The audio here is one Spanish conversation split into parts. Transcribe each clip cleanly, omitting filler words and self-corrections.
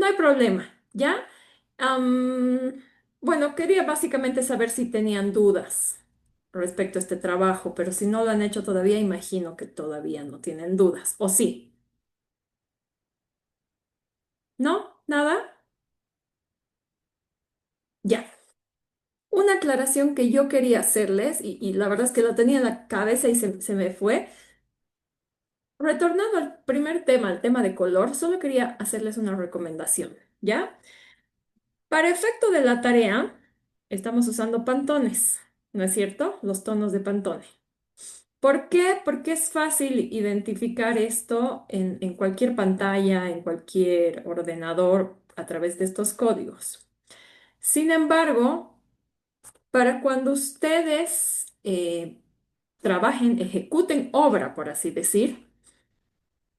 no hay problema, ¿ya? Am, bueno, quería básicamente saber si tenían dudas respecto a este trabajo, pero si no lo han hecho todavía, imagino que todavía no tienen dudas. ¿O sí? ¿No? ¿Nada? Ya. Una aclaración que yo quería hacerles, y la verdad es que lo tenía en la cabeza y se me fue. Retornando al primer tema, al tema de color, solo quería hacerles una recomendación, ¿ya? Para efecto de la tarea, estamos usando Pantones, ¿no es cierto? Los tonos de Pantone. ¿Por qué? Porque es fácil identificar esto en cualquier pantalla, en cualquier ordenador, a través de estos códigos. Sin embargo, para cuando ustedes trabajen, ejecuten obra, por así decir,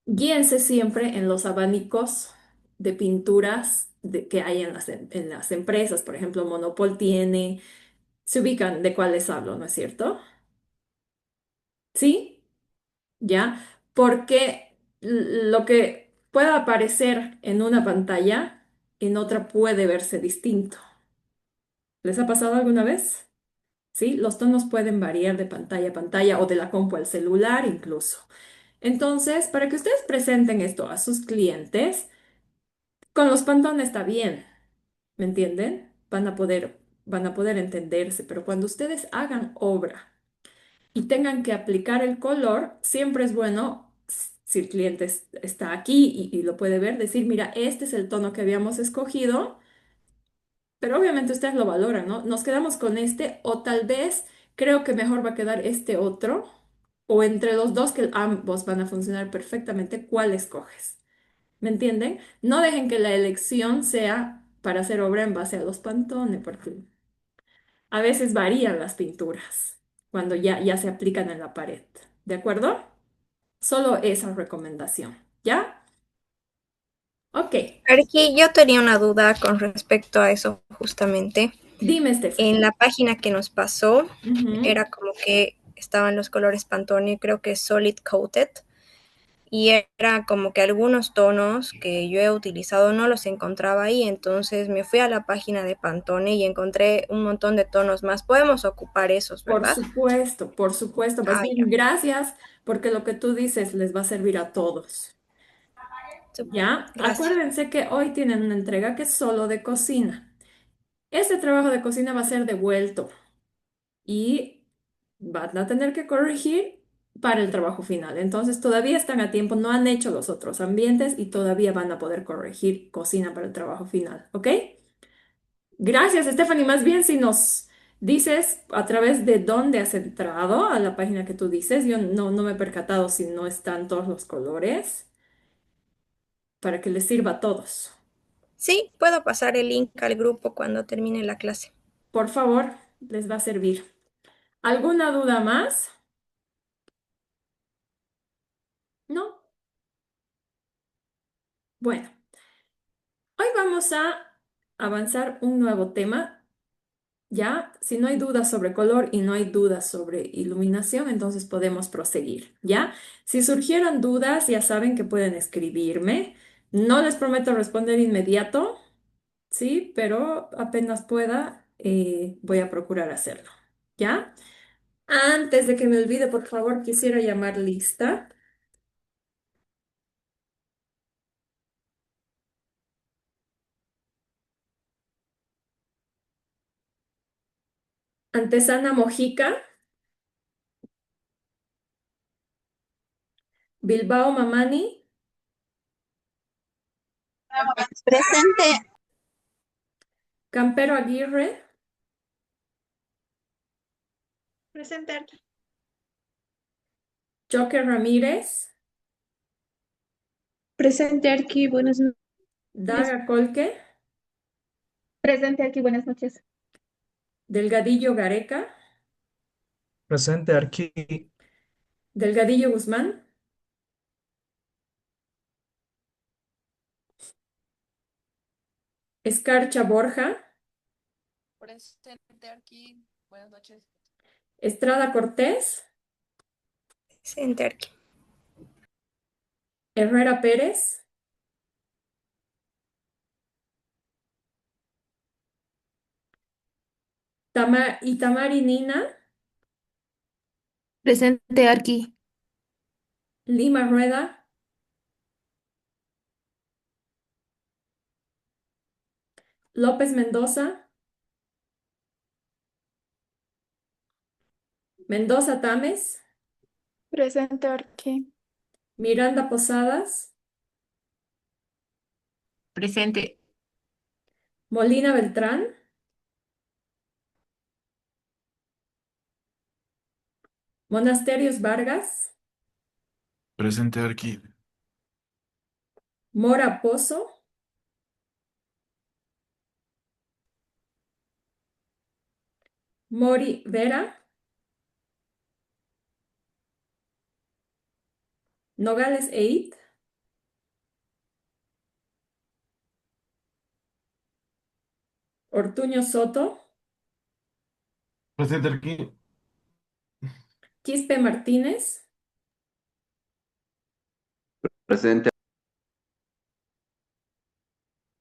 guíense siempre en los abanicos de pinturas que hay en las empresas. Por ejemplo, Monopol tiene, se ubican de cuáles hablo, ¿no es cierto? ¿Sí? ¿Ya? Porque lo que pueda aparecer en una pantalla, en otra puede verse distinto. ¿Les ha pasado alguna vez? ¿Sí? Los tonos pueden variar de pantalla a pantalla o de la compu al celular incluso. Entonces, para que ustedes presenten esto a sus clientes, con los Pantone está bien, ¿me entienden? Van a poder entenderse, pero cuando ustedes hagan obra y tengan que aplicar el color, siempre es bueno, si el cliente está aquí y lo puede ver, decir, mira, este es el tono que habíamos escogido, pero obviamente ustedes lo valoran, ¿no? Nos quedamos con este o tal vez creo que mejor va a quedar este otro o entre los dos que ambos van a funcionar perfectamente, ¿cuál escoges? ¿Me entienden? No dejen que la elección sea para hacer obra en base a los Pantone, porque a veces varían las pinturas cuando ya se aplican en la pared. ¿De acuerdo? Solo esa recomendación. ¿Ya? Ok. Aquí yo tenía una duda con respecto a eso justamente. Dime, Stephanie. En la página que nos pasó, Ujú. era como que estaban los colores Pantone, creo que Solid Coated, y era como que algunos tonos que yo he utilizado no los encontraba ahí, entonces me fui a la página de Pantone y encontré un montón de tonos más. Podemos ocupar esos, ¿verdad? Por supuesto. Más Ah, ya, bien, gracias, porque lo que tú dices les va a servir a todos. súper, ¿Ya? gracias. Acuérdense que hoy tienen una entrega que es solo de cocina. Este trabajo de cocina va a ser devuelto y van a tener que corregir para el trabajo final. Entonces todavía están a tiempo, no han hecho los otros ambientes y todavía van a poder corregir cocina para el trabajo final, ¿ok? Gracias, Stephanie. Más bien si nos dices a través de dónde has entrado a la página que tú dices, yo no me he percatado si no están todos los colores para que les sirva a todos. Sí, puedo pasar el link al grupo cuando termine la clase. Por favor, les va a servir. ¿Alguna duda más? ¿No? Bueno. Hoy vamos a avanzar un nuevo tema, ¿ya? Si no hay dudas sobre color y no hay dudas sobre iluminación, entonces podemos proseguir, ¿ya? Si surgieron dudas, ya saben que pueden escribirme. No les prometo responder inmediato, ¿sí? Pero apenas pueda, voy a procurar hacerlo, ¿ya? Antes de que me olvide, por favor, quisiera llamar lista. Antesana Mojica, Bilbao Mamani, Presente, Campero Aguirre, presente aquí. Joker Ramírez, Presente aquí, buenas noches. Daga Colque, Presente aquí, buenas noches. Delgadillo Gareca, Presente aquí. Delgadillo Guzmán, Escarcha Borja, Presente aquí. Buenas noches. Estrada Cortés, Presente aquí. Herrera Pérez, Itamari Nina, Presente Arqui. Lima Rueda, López Mendoza, Mendoza Tames, Presente aquí. Miranda Posadas, Presente. Molina Beltrán, Monasterios Vargas, Presente aquí. Mora Pozo, Mori Vera, Nogales Eid, Ortuño Soto, Presente aquí. Quispe Martínez, Presente.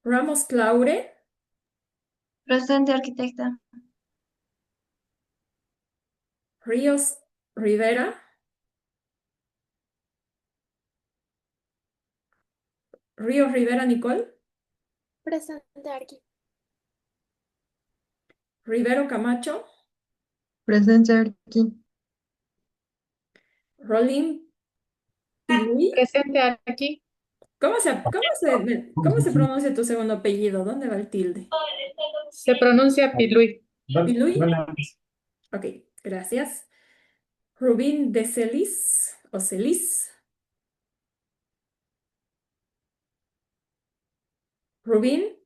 Ramos Claure, Presente, arquitecta. Ríos Rivera, Ríos Rivera Nicole, Presente aquí. Rivero Camacho, Presente aquí. Rolim Piluy. Presente aquí. ¿Cómo se pronuncia tu segundo apellido? ¿Dónde va el tilde? Se pronuncia Piluy. ¿Piluy? Ok, gracias. Rubín de Celis o Celis. Rubín.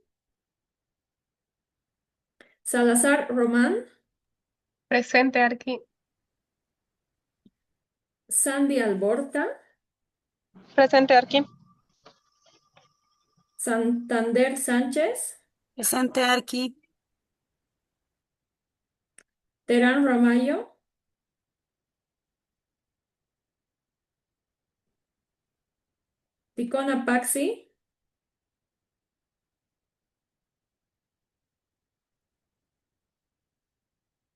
Salazar Román. Presente aquí. Sandy Alborta. Presente aquí. Santander Sánchez. Presente Arqui. Terán Ramallo. Ticona Paxi.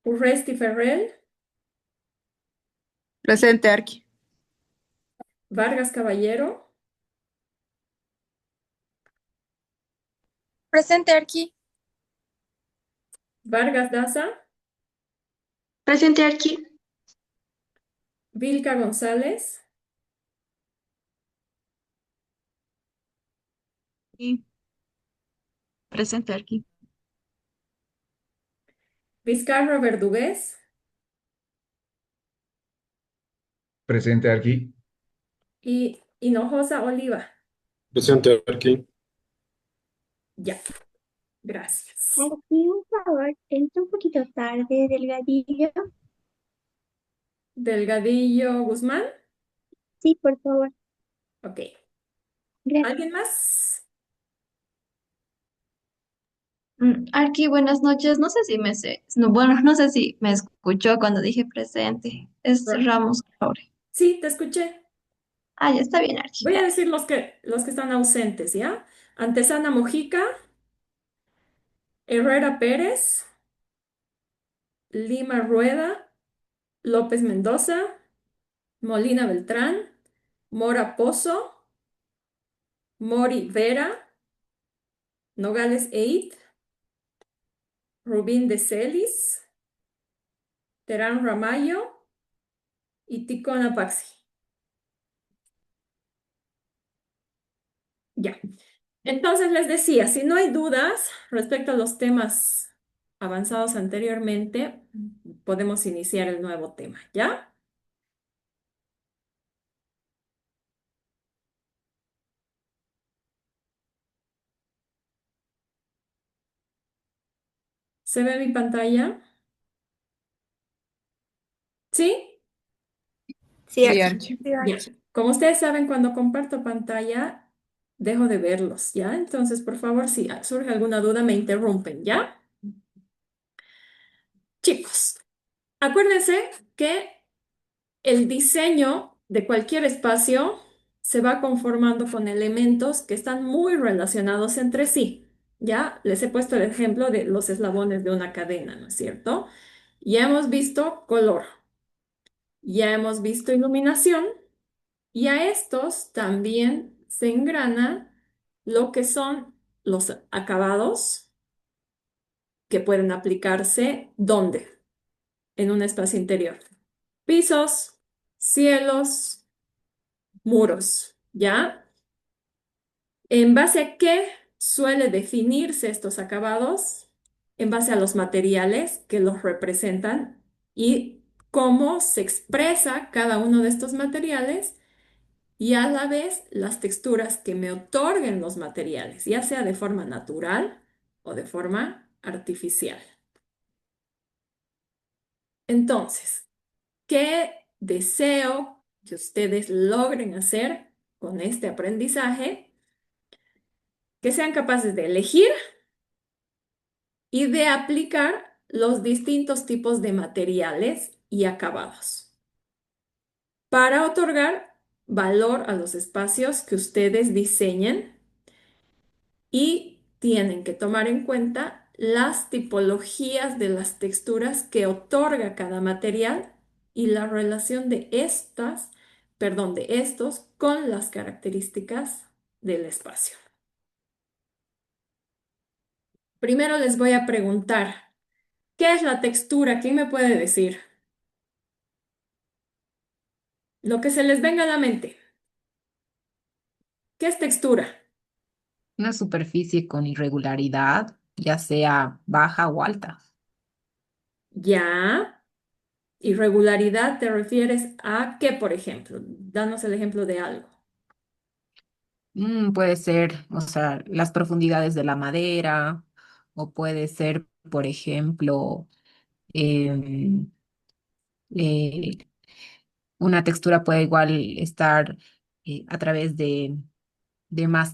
Urresti Ferrell. Presente Arqui. Vargas Caballero. Presente aquí. Vargas Daza. Presente aquí. Vilca González. Y presente Arqui. Vizcarra Verdugués. Presente aquí. Y Hinojosa Oliva. Presente aquí. Ya, gracias. Aquí, un favor, entra un poquito tarde, Delgadillo. Delgadillo Guzmán. Sí, por favor. Ok. Gracias. ¿Alguien más? Arqui, buenas noches. No sé si no, bueno, no sé si me escuchó cuando dije presente. Es Ra- Ramos Caure. Sí, te escuché. Ah, ya está bien, Arqui, Voy a decir gracias. los que están ausentes, ¿ya? Antesana Mojica, Herrera Pérez, Lima Rueda, López Mendoza, Molina Beltrán, Mora Pozo, Mori Vera, Nogales Eid, Rubín de Celis, Terán Ramallo y Ticona Paxi. Ya. Entonces les decía, si no hay dudas respecto a los temas avanzados anteriormente, podemos iniciar el nuevo tema, ¿ya? ¿Se ve mi pantalla? ¿Sí? Sí, Sí, aquí. Arqui. Ya. Como ustedes saben, cuando comparto pantalla, dejo de verlos, ¿ya? Entonces, por favor, si surge alguna duda, me interrumpen, ¿ya? Chicos, acuérdense que el diseño de cualquier espacio se va conformando con elementos que están muy relacionados entre sí. Ya les he puesto el ejemplo de los eslabones de una cadena, ¿no es cierto? Ya hemos visto color, ya hemos visto iluminación y a estos también se engrana lo que son los acabados que pueden aplicarse ¿dónde? En un espacio interior. Pisos, cielos, muros, ¿ya? ¿En base a qué suele definirse estos acabados? En base a los materiales que los representan y cómo se expresa cada uno de estos materiales y a la vez las texturas que me otorguen los materiales, ya sea de forma natural o de forma artificial. Entonces, ¿qué deseo que ustedes logren hacer con este aprendizaje? Que sean capaces de elegir y de aplicar los distintos tipos de materiales y acabados para otorgar valor a los espacios que ustedes diseñen y tienen que tomar en cuenta las tipologías de las texturas que otorga cada material y la relación de de estos con las características del espacio. Primero les voy a preguntar, ¿qué es la textura? ¿Quién me puede decir? Lo que se les venga a la mente. ¿Qué es textura? Una superficie con irregularidad, ya sea baja o alta. Ya. Irregularidad, ¿te refieres a qué, por ejemplo? Danos el ejemplo de algo. Puede ser, o sea, las profundidades de la madera, o puede ser, por ejemplo, em, eh, una textura puede igual estar a través de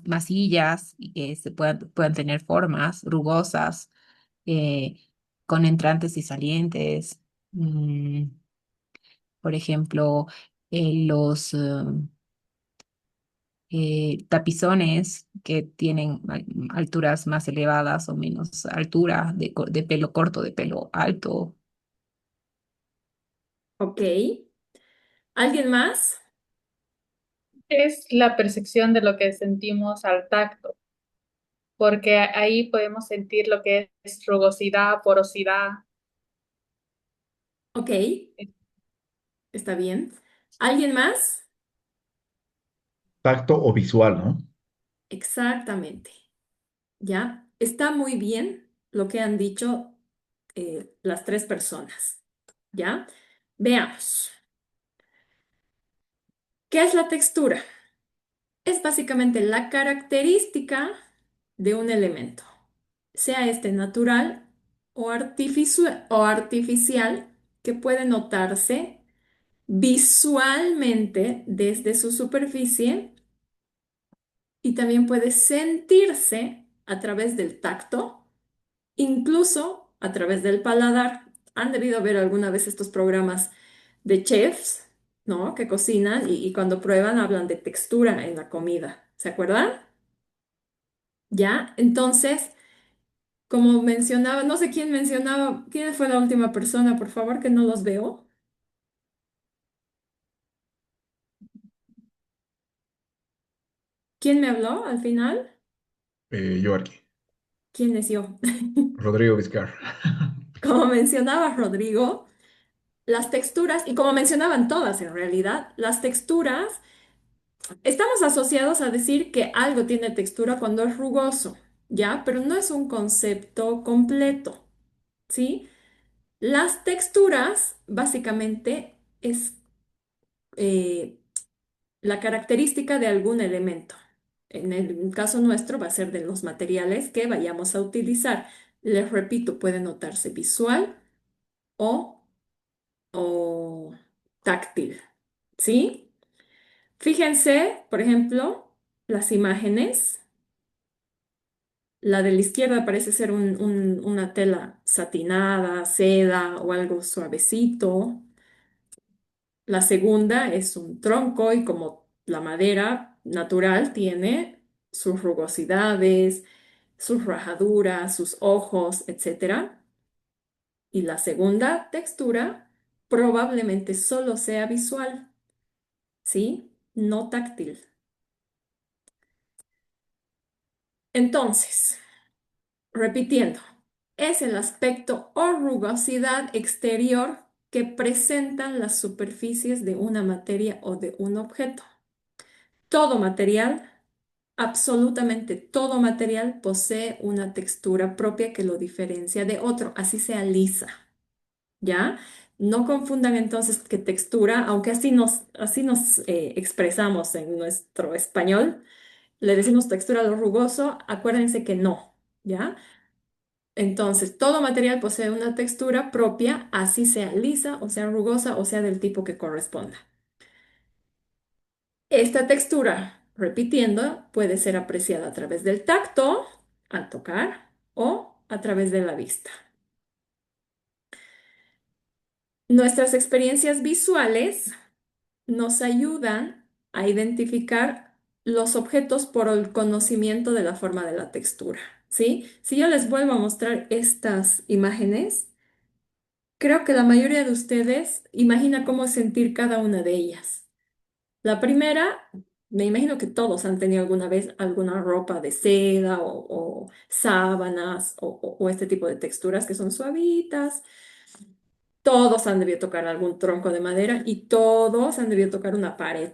masillas y que puedan tener formas rugosas, eh, con entrantes y salientes. Mm, por ejemplo, los tapizones que tienen alturas más elevadas o menos altura, de pelo corto, de pelo alto. Ok. ¿Alguien más? Es la percepción de lo que sentimos al tacto, porque ahí podemos sentir lo que es rugosidad, porosidad. Ok, está bien. ¿Alguien más? Tacto o visual, ¿no? Exactamente. ¿Ya? Está muy bien lo que han dicho las tres personas. ¿Ya? Veamos. ¿Qué es la textura? Es básicamente la característica de un elemento, sea este natural o artificial, que puede notarse visualmente desde su superficie y también puede sentirse a través del tacto, incluso a través del paladar. Han debido ver alguna vez estos programas de chefs, ¿no? Que cocinan y cuando prueban hablan de textura en la comida. ¿Se acuerdan? ¿Ya? Entonces, como mencionaba, no sé quién mencionaba, ¿quién fue la última persona, por favor, que no los veo? ¿Quién me habló al final? Yo aquí. ¿Quién es yo? Rodrigo Vizcar. Como mencionaba Rodrigo, las texturas, y como mencionaban todas en realidad, las texturas, estamos asociados a decir que algo tiene textura cuando es rugoso, ¿ya? Pero no es un concepto completo, ¿sí? Las texturas, básicamente, es eh, la característica de algún elemento. En el caso nuestro va a ser de los materiales que vayamos a utilizar. Les repito, puede notarse visual o, o táctil, ¿sí? Fíjense, por ejemplo, las imágenes. La de la izquierda parece ser una tela satinada, seda o algo suavecito. La segunda es un tronco y como la madera natural tiene sus rugosidades, sus rajaduras, sus ojos, etcétera. Y la segunda textura probablemente solo sea visual, ¿sí? No táctil. Entonces, repitiendo, es el aspecto o rugosidad exterior que presentan las superficies de una materia o de un objeto. Todo material, absolutamente todo material posee una textura propia que lo diferencia de otro, así sea lisa, ¿ya? No confundan entonces que textura, aunque así nos expresamos en nuestro español, le decimos textura a lo rugoso, acuérdense que no, ¿ya? Entonces, todo material posee una textura propia, así sea lisa o sea rugosa o sea del tipo que corresponda. Esta textura, repitiendo, puede ser apreciada a través del tacto, al tocar, o a través de la vista. Nuestras experiencias visuales nos ayudan a identificar los objetos por el conocimiento de la forma de la textura, ¿sí? Si yo les vuelvo a mostrar estas imágenes, creo que la mayoría de ustedes imagina cómo sentir cada una de ellas. La primera, me imagino que todos han tenido alguna vez alguna ropa de seda o sábanas o este tipo de texturas que son suavitas. Todos han debido tocar algún tronco de madera y todos han debido tocar una pared,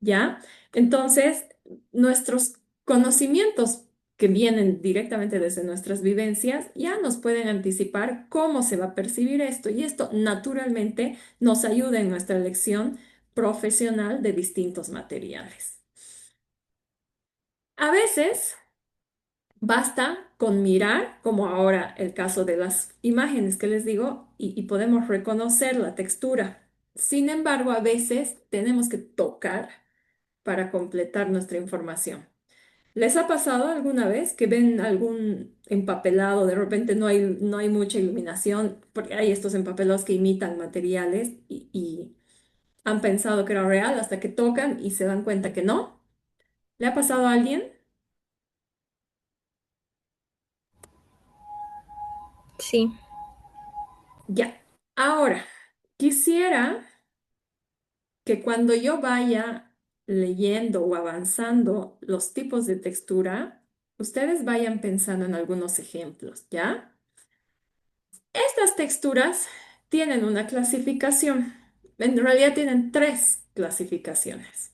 ¿ya? Entonces, nuestros conocimientos que vienen directamente desde nuestras vivencias ya nos pueden anticipar cómo se va a percibir esto y esto naturalmente nos ayuda en nuestra elección profesional de distintos materiales. A veces basta con mirar, como ahora el caso de las imágenes que les digo, y podemos reconocer la textura. Sin embargo, a veces tenemos que tocar para completar nuestra información. ¿Les ha pasado alguna vez que ven algún empapelado, de repente no hay mucha iluminación, porque hay estos empapelados que imitan materiales y han pensado que era real hasta que tocan y se dan cuenta que no? ¿Le ha pasado a alguien? Sí, Ya. Ahora, quisiera que cuando yo vaya leyendo o avanzando los tipos de textura, ustedes vayan pensando en algunos ejemplos, ¿ya? Estas texturas tienen una clasificación. En realidad tienen tres clasificaciones.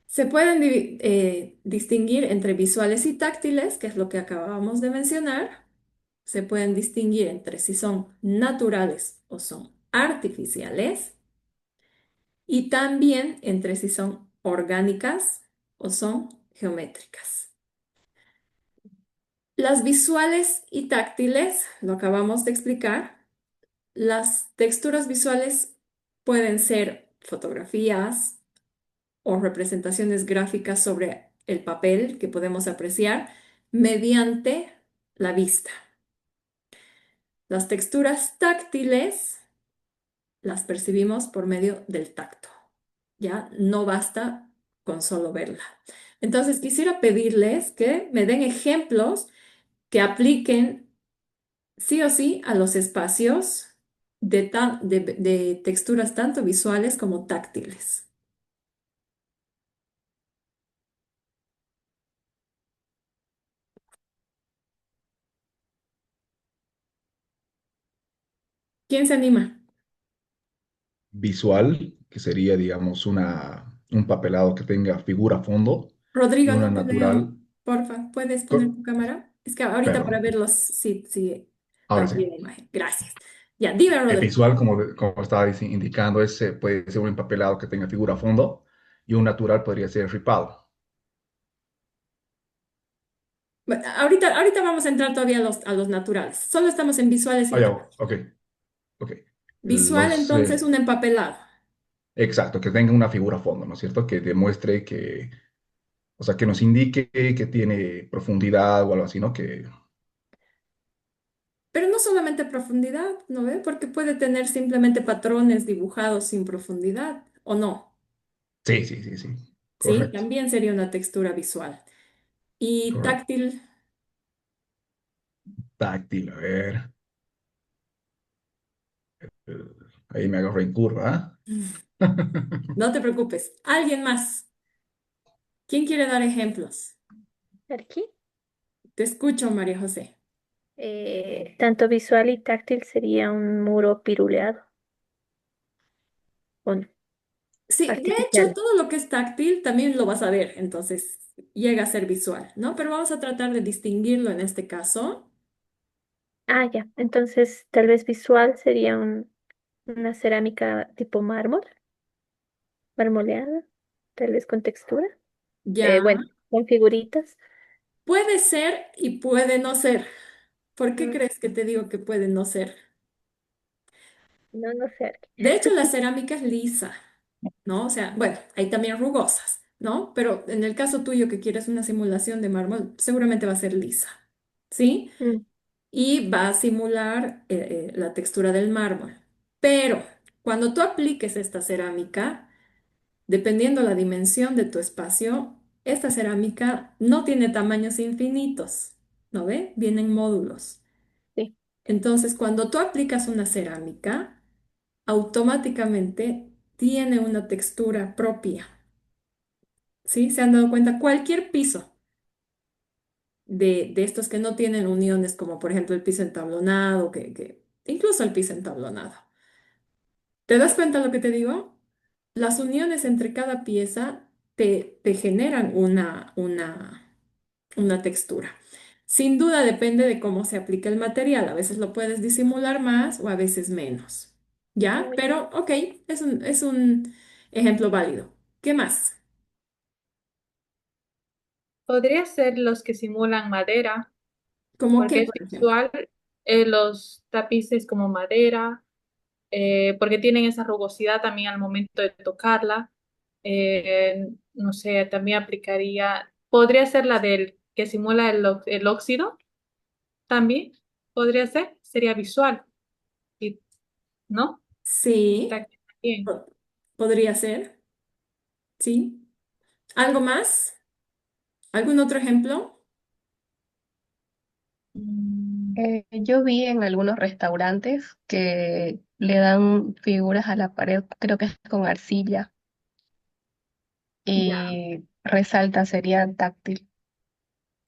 Se pueden distinguir entre visuales y táctiles, que es lo que acabamos de mencionar. Se pueden distinguir entre si son naturales o son artificiales. Y también entre si son orgánicas o son geométricas. Las visuales y táctiles, lo acabamos de explicar. Las texturas visuales pueden ser fotografías o representaciones gráficas sobre el papel que podemos apreciar mediante la vista. Las texturas táctiles las percibimos por medio del tacto. Ya no basta con solo verla. Entonces quisiera pedirles que me den ejemplos que apliquen sí o sí a los espacios de texturas tanto visuales como táctiles. ¿Quién se anima? Visual, que sería, digamos, un papelado que tenga figura fondo, y Rodrigo, una no te veo. natural. Porfa, ¿puedes poner co- tu cámara? Es que ahorita para Perdón, verlos, sí, sí, ahora sí. amplié la imagen. Gracias. Ya, dime, Rodrigo. Visual, como estaba indicando, puede ser un empapelado que tenga figura fondo, y un natural podría ser ripado. Bueno, ahorita vamos a entrar todavía a los naturales. Solo estamos en visuales y Ah, ya, táctiles. ok, ok. Visual, Los, entonces, un empapelado. exacto, que tenga una figura fondo, ¿no es cierto? Que demuestre o sea, que nos indique que tiene profundidad o algo así, ¿no? Pero no solamente profundidad, ¿no ve? Porque puede tener simplemente patrones dibujados sin profundidad, ¿o no? Sí, sí, sí, sí, Sí, correcto. también sería una textura visual. Y Correcto. táctil, Táctil, a ver. Eh, Ahí me agarro en curva, no te preocupes. ¿Alguien más? ¿Quién quiere dar ejemplos? Aquí, Te escucho, María José. tanto visual y táctil sería un muro piruleado, o no, Sí, de hecho, artificial. todo lo que es táctil también lo vas a ver, entonces llega a ser visual, ¿no? Pero vamos a tratar de distinguirlo en este caso. Ah, ya. Entonces, tal vez visual sería una cerámica tipo mármol, marmoleada, tal vez con textura. Ya, Bueno, con figuritas. puede ser y puede no ser. ¿Por qué Mm, crees que te digo que puede no ser? no, no sé. De hecho, la cerámica es lisa, ¿no? O sea, bueno, hay también rugosas, ¿no? Pero en el caso tuyo que quieres una simulación de mármol, seguramente va a ser lisa, ¿sí? Mm, Y va a simular la textura del mármol. Pero cuando tú apliques esta cerámica, dependiendo la dimensión de tu espacio, esta cerámica no tiene tamaños infinitos, ¿no ve? Vienen módulos. sí. Entonces, cuando tú aplicas una cerámica, automáticamente tiene una textura propia, ¿sí? ¿Se han dado cuenta? Cualquier piso de estos que no tienen uniones, como por ejemplo el piso entablonado, incluso el piso entablonado. ¿Te das cuenta lo que te digo? Las uniones entre cada pieza te generan una textura. Sin duda depende de cómo se aplica el material. A veces lo puedes disimular más o a veces menos. ¿Ya? Muy bien. Pero, ok, es un ejemplo válido. ¿Qué más? Podría ser los que simulan madera, ¿Cómo porque qué, es por ejemplo? visual, los tapices como madera, porque tienen esa rugosidad también al momento de tocarla. No sé, también aplicaría, podría ser la del que simula el óxido, también podría ser, sería visual, y, ¿no? Sí, Táctil también. po- podría ser. Sí. ¿Algo más? ¿Algún otro ejemplo? Yo vi en algunos restaurantes que le dan figuras a la pared, creo que es con arcilla, Ya. y resalta, sería táctil.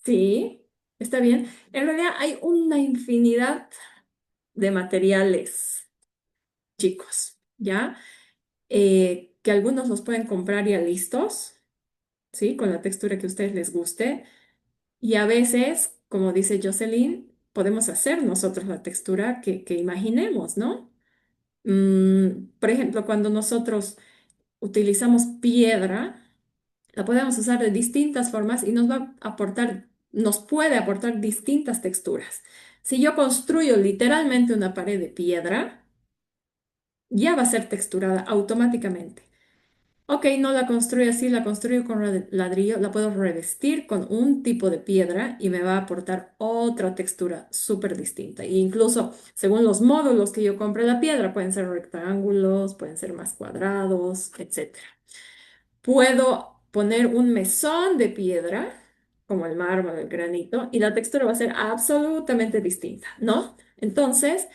Sí, está bien. En realidad hay una infinidad de materiales, chicos, ¿ya? Que algunos los pueden comprar ya listos, ¿sí? Con la textura que a ustedes les guste. Y a veces, como dice Jocelyn, podemos hacer nosotros la textura que imaginemos, ¿no? Por ejemplo, cuando nosotros utilizamos piedra, la podemos usar de distintas formas y nos puede aportar distintas texturas. Si yo construyo literalmente una pared de piedra, ya va a ser texturada automáticamente. Ok, no la construyo así, la construyo con ladrillo, la puedo revestir con un tipo de piedra y me va a aportar otra textura súper distinta. E incluso según los módulos que yo compre la piedra, pueden ser rectángulos, pueden ser más cuadrados, etc. Puedo poner un mesón de piedra, como el mármol, el granito, y la textura va a ser absolutamente distinta, ¿no? Entonces,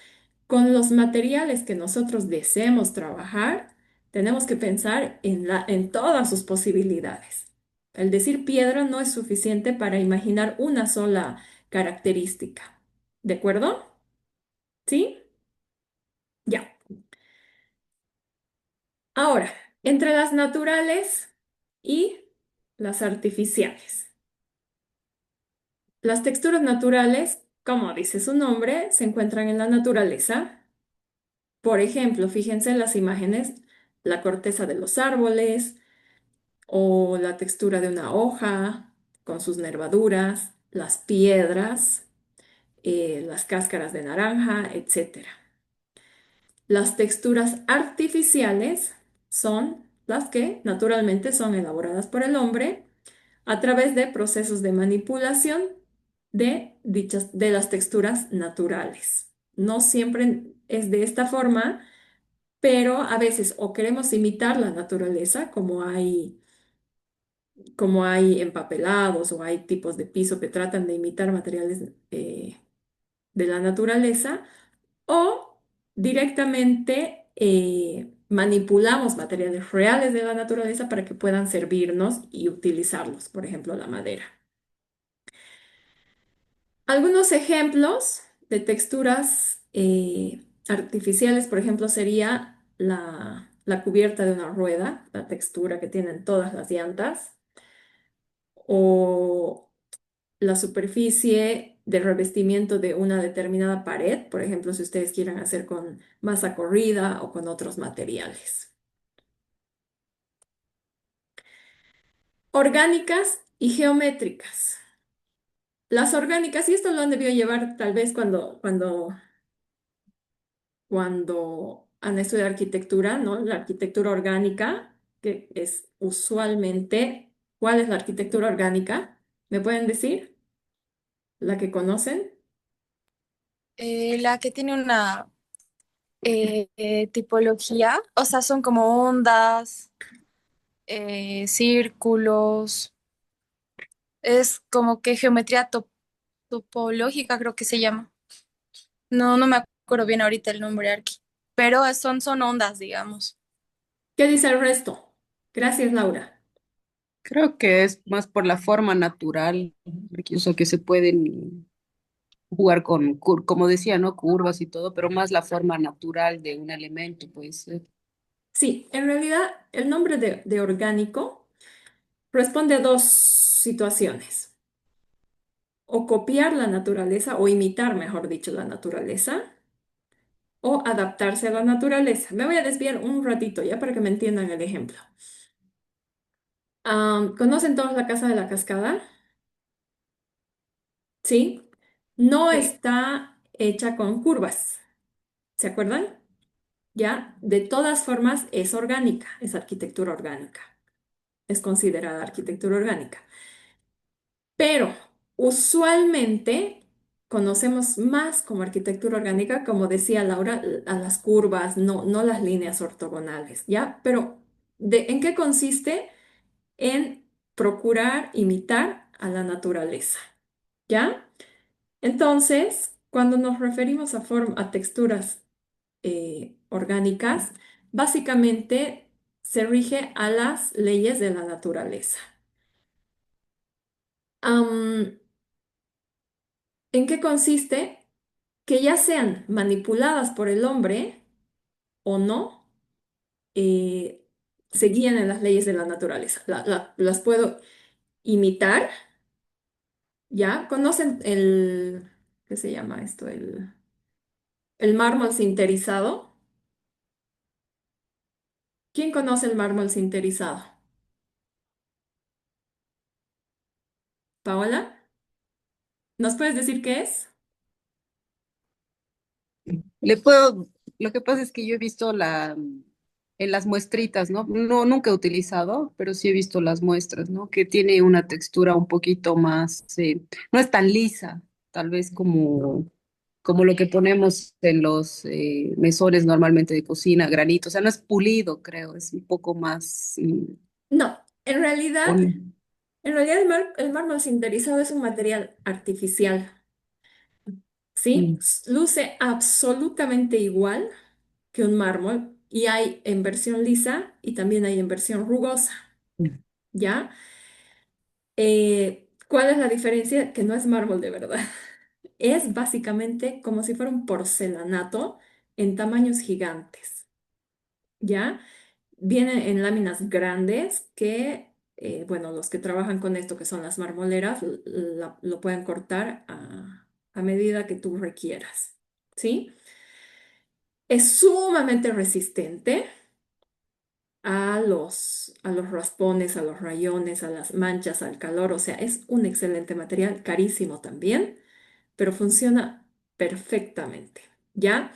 con los materiales que nosotros deseemos trabajar, tenemos que pensar en todas sus posibilidades. El decir piedra no es suficiente para imaginar una sola característica. ¿De acuerdo? ¿Sí? Ya. Ahora, entre las naturales y las artificiales. Las texturas naturales, como dice su nombre, se encuentran en la naturaleza. Por ejemplo, fíjense en las imágenes, la corteza de los árboles o la textura de una hoja con sus nervaduras, las piedras, las cáscaras de naranja, etcétera. Las texturas artificiales son las que naturalmente son elaboradas por el hombre a través de procesos de manipulación de las texturas naturales. No siempre es de esta forma, pero a veces o queremos imitar la naturaleza, como hay como hay empapelados o hay tipos de piso que tratan de imitar materiales de la naturaleza, o directamente manipulamos materiales reales de la naturaleza para que puedan servirnos y utilizarlos, por ejemplo, la madera. Algunos ejemplos de texturas artificiales, por ejemplo, sería la cubierta de una rueda, la textura que tienen todas las llantas, o la superficie de revestimiento de una determinada pared, por ejemplo, si ustedes quieren hacer con masa corrida o con otros materiales. Orgánicas y geométricas. Las orgánicas, y esto lo han debido llevar tal vez cuando han estudiado arquitectura, ¿no? La arquitectura orgánica, que es usualmente, ¿cuál es la arquitectura orgánica? ¿Me pueden decir? ¿La que conocen? La que tiene una tipología, o sea, son como ondas, círculos, es como que geometría topológica, creo que se llama. No me acuerdo bien ahorita el nombre, Arqui, pero son ondas, digamos. ¿Qué dice el resto? Gracias, Laura. Creo que es más por la forma natural, o sea, que se pueden jugar con, como decía, ¿no? Curvas y todo, pero más la forma natural de un elemento, pues. Sí, en realidad el nombre de orgánico responde a dos situaciones. O copiar la naturaleza, o imitar, mejor dicho, la naturaleza, o adaptarse a la naturaleza. Me voy a desviar un ratito ya para que me entiendan el ejemplo. ¿Conocen todos la Casa de la Cascada? ¿Sí? No Sí. está hecha con curvas, ¿se acuerdan? Ya, de todas formas es orgánica, es arquitectura orgánica, es considerada arquitectura orgánica. Pero usualmente conocemos más como arquitectura orgánica, como decía Laura, a las curvas, no las líneas ortogonales, ¿ya? Pero ¿en qué consiste? En procurar imitar a la naturaleza, ¿ya? Entonces, cuando nos referimos a texturas orgánicas, básicamente se rige a las leyes de la naturaleza. Am, ¿En qué consiste? Que ya sean manipuladas por el hombre o no, eh, se guían en las leyes de la naturaleza. Las puedo imitar, ¿ya? ¿Conocen qué se llama esto? El mármol sinterizado. ¿Quién conoce el mármol sinterizado? Paola, ¿nos puedes decir qué es? Le puedo, lo que pasa es que yo he visto en las muestritas, ¿no? No, nunca he utilizado, pero sí he visto las muestras, ¿no? Que tiene una textura un poquito más, no es tan lisa, tal vez como lo que ponemos en los mesones normalmente de cocina, granito, o sea, no es pulido, creo, es un poco más, No, en realidad, pon- el mármol sinterizado es un material artificial, ¿sí? mm, Luce absolutamente igual que un mármol y hay en versión lisa y también hay en versión rugosa, mm, ¿ya? ¿Cuál es la diferencia? Que no es mármol de verdad. Es básicamente como si fuera un porcelanato en tamaños gigantes, ¿ya? Viene en láminas grandes que, bueno, los que trabajan con esto, que son las marmoleras, lo pueden cortar a medida que tú requieras, ¿sí? Es sumamente resistente a los raspones, a los rayones, a las manchas, al calor, o sea, es un excelente material, carísimo también, pero funciona perfectamente, ¿ya?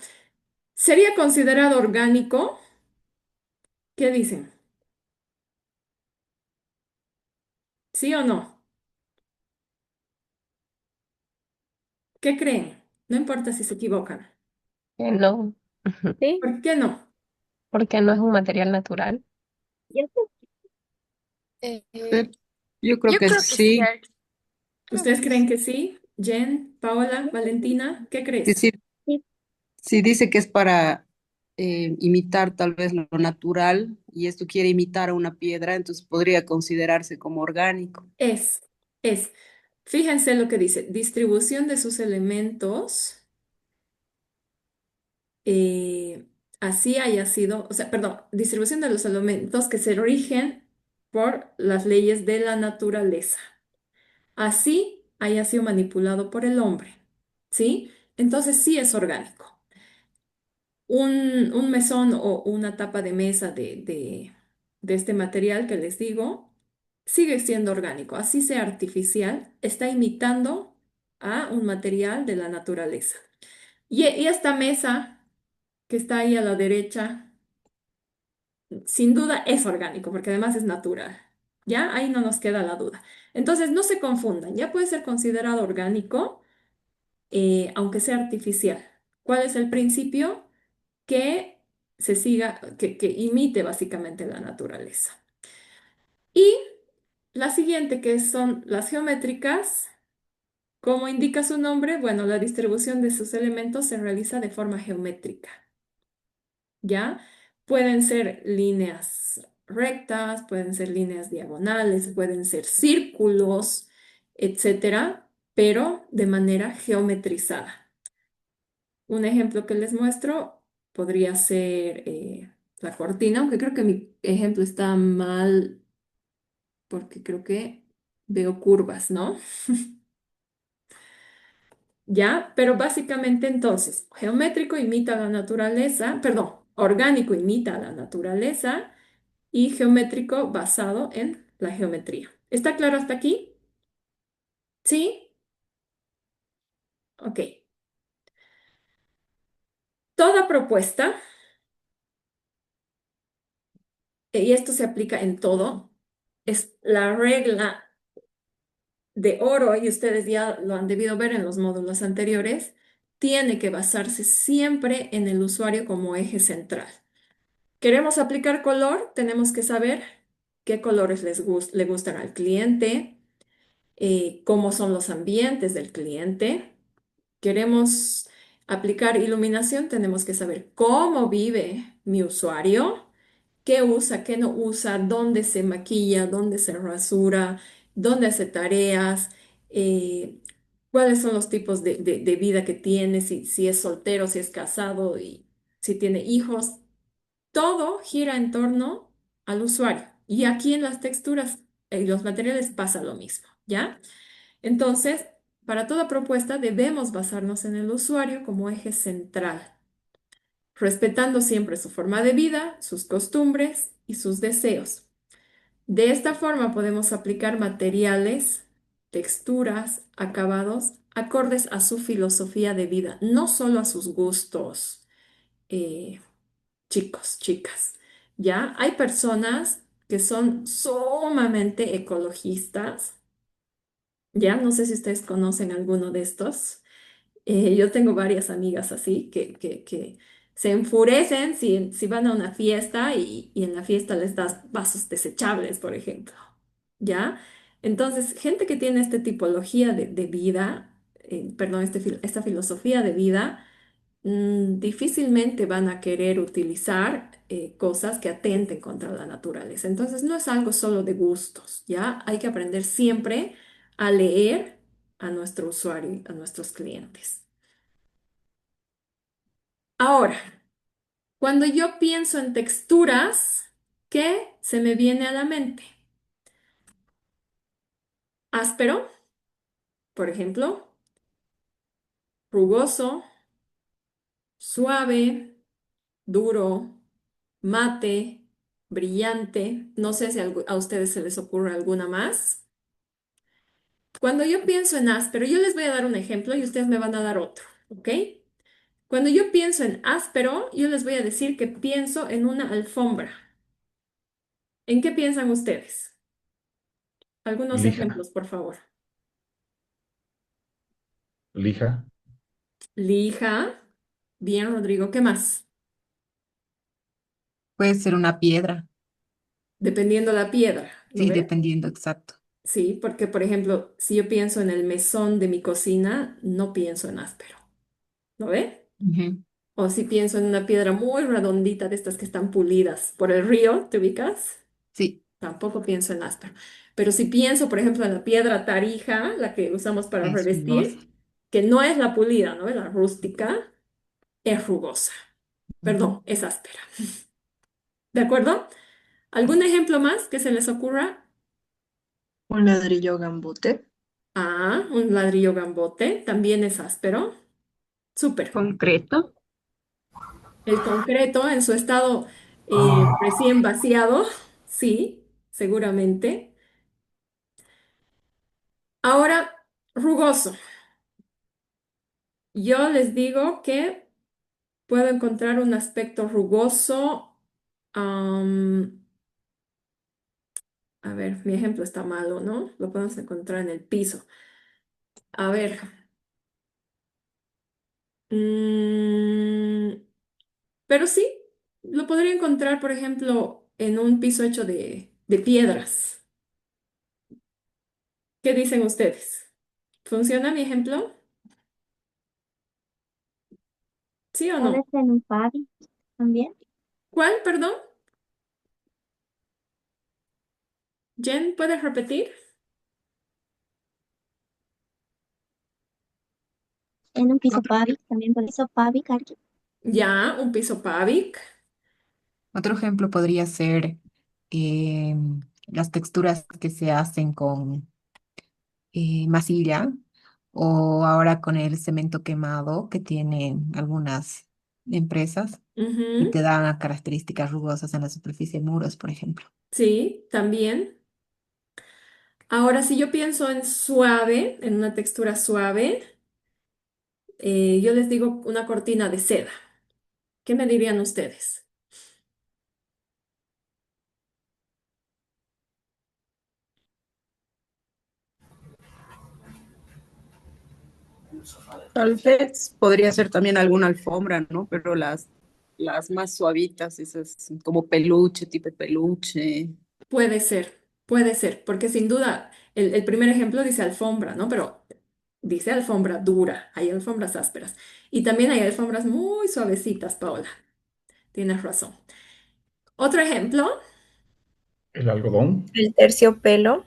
¿Sería considerado orgánico? ¿Qué dicen? ¿Sí o no? ¿Qué creen? No importa si se equivocan. No, ¿Sí? ¿Por qué no? porque no es un material natural. Yo creo Eh, pero, Yo creo Yo que creo que sí, sí. Archie. Creo ¿Ustedes que creen sí. que sí? Jen, Paola, Valentina, ¿qué Sí, crees? sí, Sí. sí dice que es para imitar tal vez lo natural y esto quiere imitar a una piedra, entonces podría considerarse como orgánico. Es, es. Fíjense lo que dice, distribución de sus elementos, eh, así haya sido, o sea, perdón, distribución de los elementos que se rigen por las leyes de la naturaleza. Así haya sido manipulado por el hombre, ¿sí? Entonces sí es orgánico. Un mesón o una tapa de mesa de este material que les digo, sigue siendo orgánico. Así sea artificial, está imitando a un material de la naturaleza. Y esta mesa que está ahí a la derecha, sin duda es orgánico, porque además es natural. ¿Ya? Ahí no nos queda la duda. Entonces, no se confundan, ya puede ser considerado orgánico, aunque sea artificial. ¿Cuál es el principio? Que se siga, que imite básicamente la naturaleza. Y la siguiente, que son las geométricas, como indica su nombre, bueno, la distribución de sus elementos se realiza de forma geométrica, ¿ya? Pueden ser líneas rectas, pueden ser líneas diagonales, pueden ser círculos, etcétera, pero de manera geometrizada. Un ejemplo que les muestro podría ser la cortina, aunque creo que mi ejemplo está mal porque creo que veo curvas, ¿no? ¿Ya? Pero básicamente entonces, geométrico imita la naturaleza, perdón, orgánico imita la naturaleza y geométrico basado en la geometría. ¿Está claro hasta aquí? ¿Sí? Ok. Toda propuesta, y esto se aplica en todo, es la regla de oro, y ustedes ya lo han debido ver en los módulos anteriores, tiene que basarse siempre en el usuario como eje central. ¿Queremos aplicar color? Tenemos que saber qué colores le gustan al cliente, cómo son los ambientes del cliente. Queremos aplicar iluminación, tenemos que saber cómo vive mi usuario, qué usa, qué no usa, dónde se maquilla, dónde se rasura, dónde hace tareas, eh, cuáles son los tipos de vida que tiene, si es soltero, si es casado y si tiene hijos. Todo gira en torno al usuario. Y aquí en las texturas y los materiales pasa lo mismo, ¿ya? Entonces, para toda propuesta debemos basarnos en el usuario como eje central, respetando siempre su forma de vida, sus costumbres y sus deseos. De esta forma podemos aplicar materiales, texturas, acabados, acordes a su filosofía de vida, no solo a sus gustos, eh, chicos, chicas. ¿Ya? Hay personas que son sumamente ecologistas, ¿ya? No sé si ustedes conocen alguno de estos. Yo tengo varias amigas así que se enfurecen si van a una fiesta y en la fiesta les das vasos desechables, por ejemplo. ¿Ya? Entonces, gente que tiene esta tipología de vida, perdón, esta filosofía de vida, difícilmente van a querer utilizar cosas que atenten contra la naturaleza. Entonces, no es algo solo de gustos, ¿ya? Hay que aprender siempre a leer a nuestro usuario, y a nuestros clientes. Ahora, cuando yo pienso en texturas, ¿qué se me viene a la mente? Áspero, por ejemplo, rugoso, suave, duro, mate, brillante. No sé si a ustedes se les ocurre alguna más. Cuando yo pienso en áspero, yo les voy a dar un ejemplo y ustedes me van a dar otro, ¿ok? Cuando yo pienso en áspero, yo les voy a decir que pienso en una alfombra. ¿En qué piensan ustedes? Algunos Lija, ejemplos, por favor. lija, Lija. Bien, Rodrigo. ¿Qué más? Puede ser una piedra, Dependiendo la piedra, ¿no sí, ve? dependiendo, exacto. Sí, porque por ejemplo, si yo pienso en el mesón de mi cocina, no pienso en áspero, ¿no ve? Ujú. O si pienso en una piedra muy redondita de estas que están pulidas por el río, ¿te ubicas? Sí. Tampoco pienso en áspero. Pero si pienso, por ejemplo, en la piedra tarija, la que usamos para Es rugosa. revestir, que no es la pulida, ¿no? Es la rústica, es rugosa. Ujú. Perdón, es áspera. ¿De acuerdo? ¿Algún ejemplo más que se les ocurra? Un ladrillo gambote. Ah, un ladrillo gambote también es áspero. Súper. Concreto. El concreto en su estado recién vaciado, sí, seguramente. Ahora, rugoso. Yo les digo que puedo encontrar un aspecto rugoso. am, a ver, mi ejemplo está malo, ¿no? Lo podemos encontrar en el piso. A ver. mm, pero sí, lo podría encontrar, por ejemplo, en un piso hecho de piedras. ¿Qué dicen ustedes? ¿Funciona mi ejemplo? ¿Sí o Puede no? ser un padi también. ¿Cuál, perdón? Jen, ¿puedes repetir? En un piso padi también por eso padi, Karki. Ya, un piso Pavic. Otro ejemplo podría ser las texturas que se hacen con masilla o ahora con el cemento quemado que tienen algunas empresas y te Ujú. dan características rugosas en la superficie de muros, por ejemplo. Sí, también. Ahora, si yo pienso en suave, en una textura suave, yo les digo una cortina de seda. ¿Qué me dirían ustedes? Tal vez podría ser también alguna alfombra, ¿no? Pero las más suavitas, esas como peluche, tipo peluche. Puede ser, porque sin duda el primer ejemplo dice alfombra, ¿no? Pero dice alfombra dura, hay alfombras ásperas. Y también hay alfombras muy suavecitas, Paola. Tienes razón. Otro ejemplo, El algodón. El terciopelo.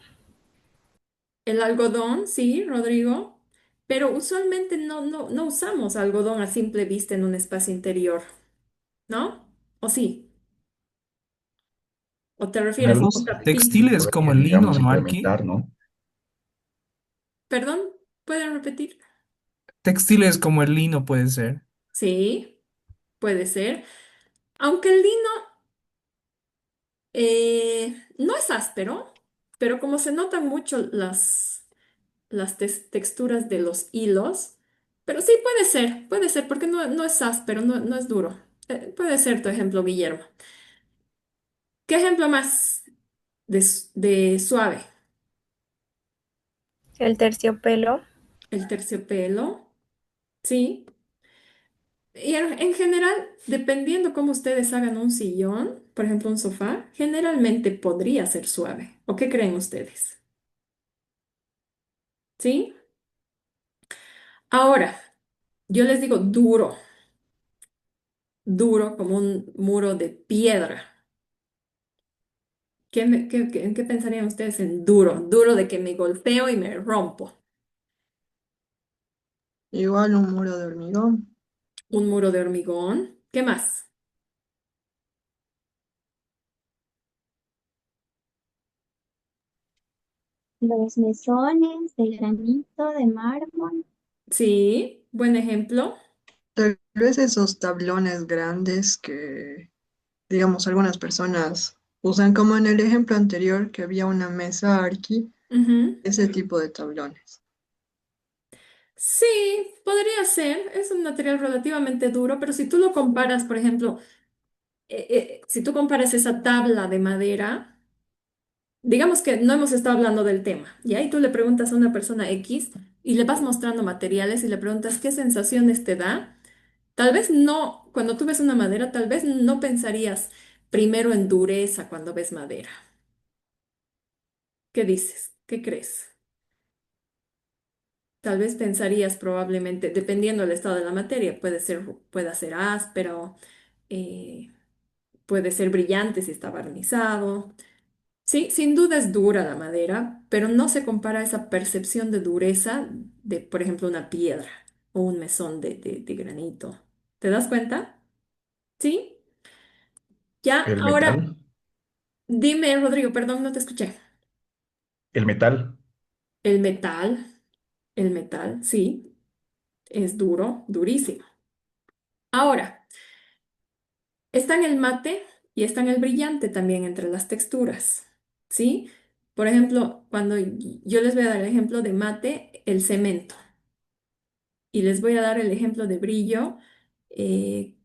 el algodón, sí, Rodrigo, pero usualmente no usamos algodón a simple vista en un espacio interior, ¿no? ¿O sí? ¿O te En refieres a un algunos tapizado? textiles como el lino, Podríamos ¿no, Arqui? implementar, ¿no? Perdón, ¿pueden repetir? Textiles como el lino puede ser. Sí, puede ser. Aunque el lino no es áspero, pero como se notan mucho las texturas de los hilos, pero sí puede ser, porque no es áspero, no es duro. Puede ser tu ejemplo, Guillermo. ¿Qué ejemplo más de suave? El terciopelo. El terciopelo, sí. Y en general, dependiendo cómo ustedes hagan un sillón, por ejemplo, un sofá, generalmente podría ser suave. ¿O qué creen ustedes? ¿Sí? Ahora, yo les digo duro, duro como un muro de piedra. ¿En qué pensarían ustedes en duro? Duro de que me golpeo y me rompo. Igual un muro de hormigón. Un muro de hormigón. ¿Qué más? Los mesones de granito, de mármol. Sí, buen ejemplo. Tal vez esos tablones grandes que, digamos, algunas personas usan como en el ejemplo anterior que había una mesa aquí, Ujú. ese tipo de tablones. Sí, podría ser. Es un material relativamente duro, pero si tú lo comparas, por ejemplo, si tú comparas esa tabla de madera, digamos que no hemos estado hablando del tema, ¿ya? Y tú le preguntas a una persona X y le vas mostrando materiales y le preguntas qué sensaciones te da. Tal vez no, cuando tú ves una madera, tal vez no pensarías primero en dureza cuando ves madera. ¿Qué dices? ¿Qué crees? Tal vez pensarías probablemente, dependiendo del estado de la materia, puede ser áspero, eh, puede ser brillante si está barnizado. Sí, sin duda es dura la madera, pero no se compara a esa percepción de dureza de, por ejemplo, una piedra o un mesón de granito. ¿Te das cuenta? ¿Sí? Ya, El ahora metal, dime, Rodrigo, perdón, no te escuché. el metal, El metal, el metal, sí, es duro, durísimo. Ahora, está en el mate y está en el brillante también entre las texturas, ¿sí? Por ejemplo, cuando yo les voy a dar el ejemplo de mate, el cemento. Y les voy a dar el ejemplo de brillo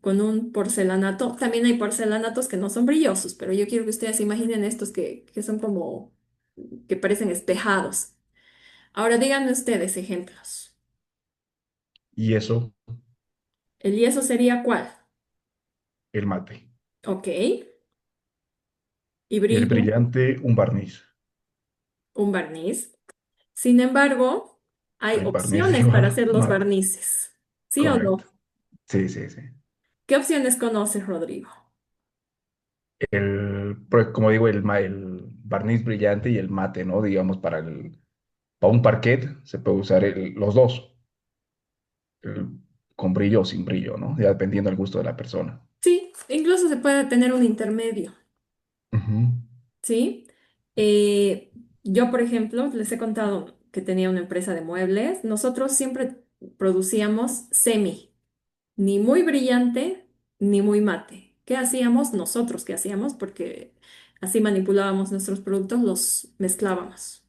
con un porcelanato. También hay porcelanatos que no son brillosos, pero yo quiero que ustedes se imaginen estos que son como, que parecen espejados. Ahora díganme ustedes ejemplos. y eso, ¿El yeso sería cuál? el mate. Ok. Y Y el brillo, brillante, un barniz. un barniz. Sin embargo, hay El barniz opciones para igual, hacer los no, barnices. ¿Sí o correcto. no? Sí, sí, sí. ¿Qué opciones conoces, Rodrigo? Como digo, el barniz brillante y el mate, ¿no? Digamos, para un parquet se puede usar los dos, el- con brillo o sin brillo, ¿no? Ya dependiendo del gusto de la persona. Sí, incluso se puede tener un intermedio. Ujú. ¿Sí? Yo, por ejemplo, les he contado que tenía una empresa de muebles. Nosotros siempre producíamos semi, ni muy brillante ni muy mate. ¿Qué hacíamos? Nosotros, ¿qué hacíamos? Porque así manipulábamos nuestros productos, los mezclábamos.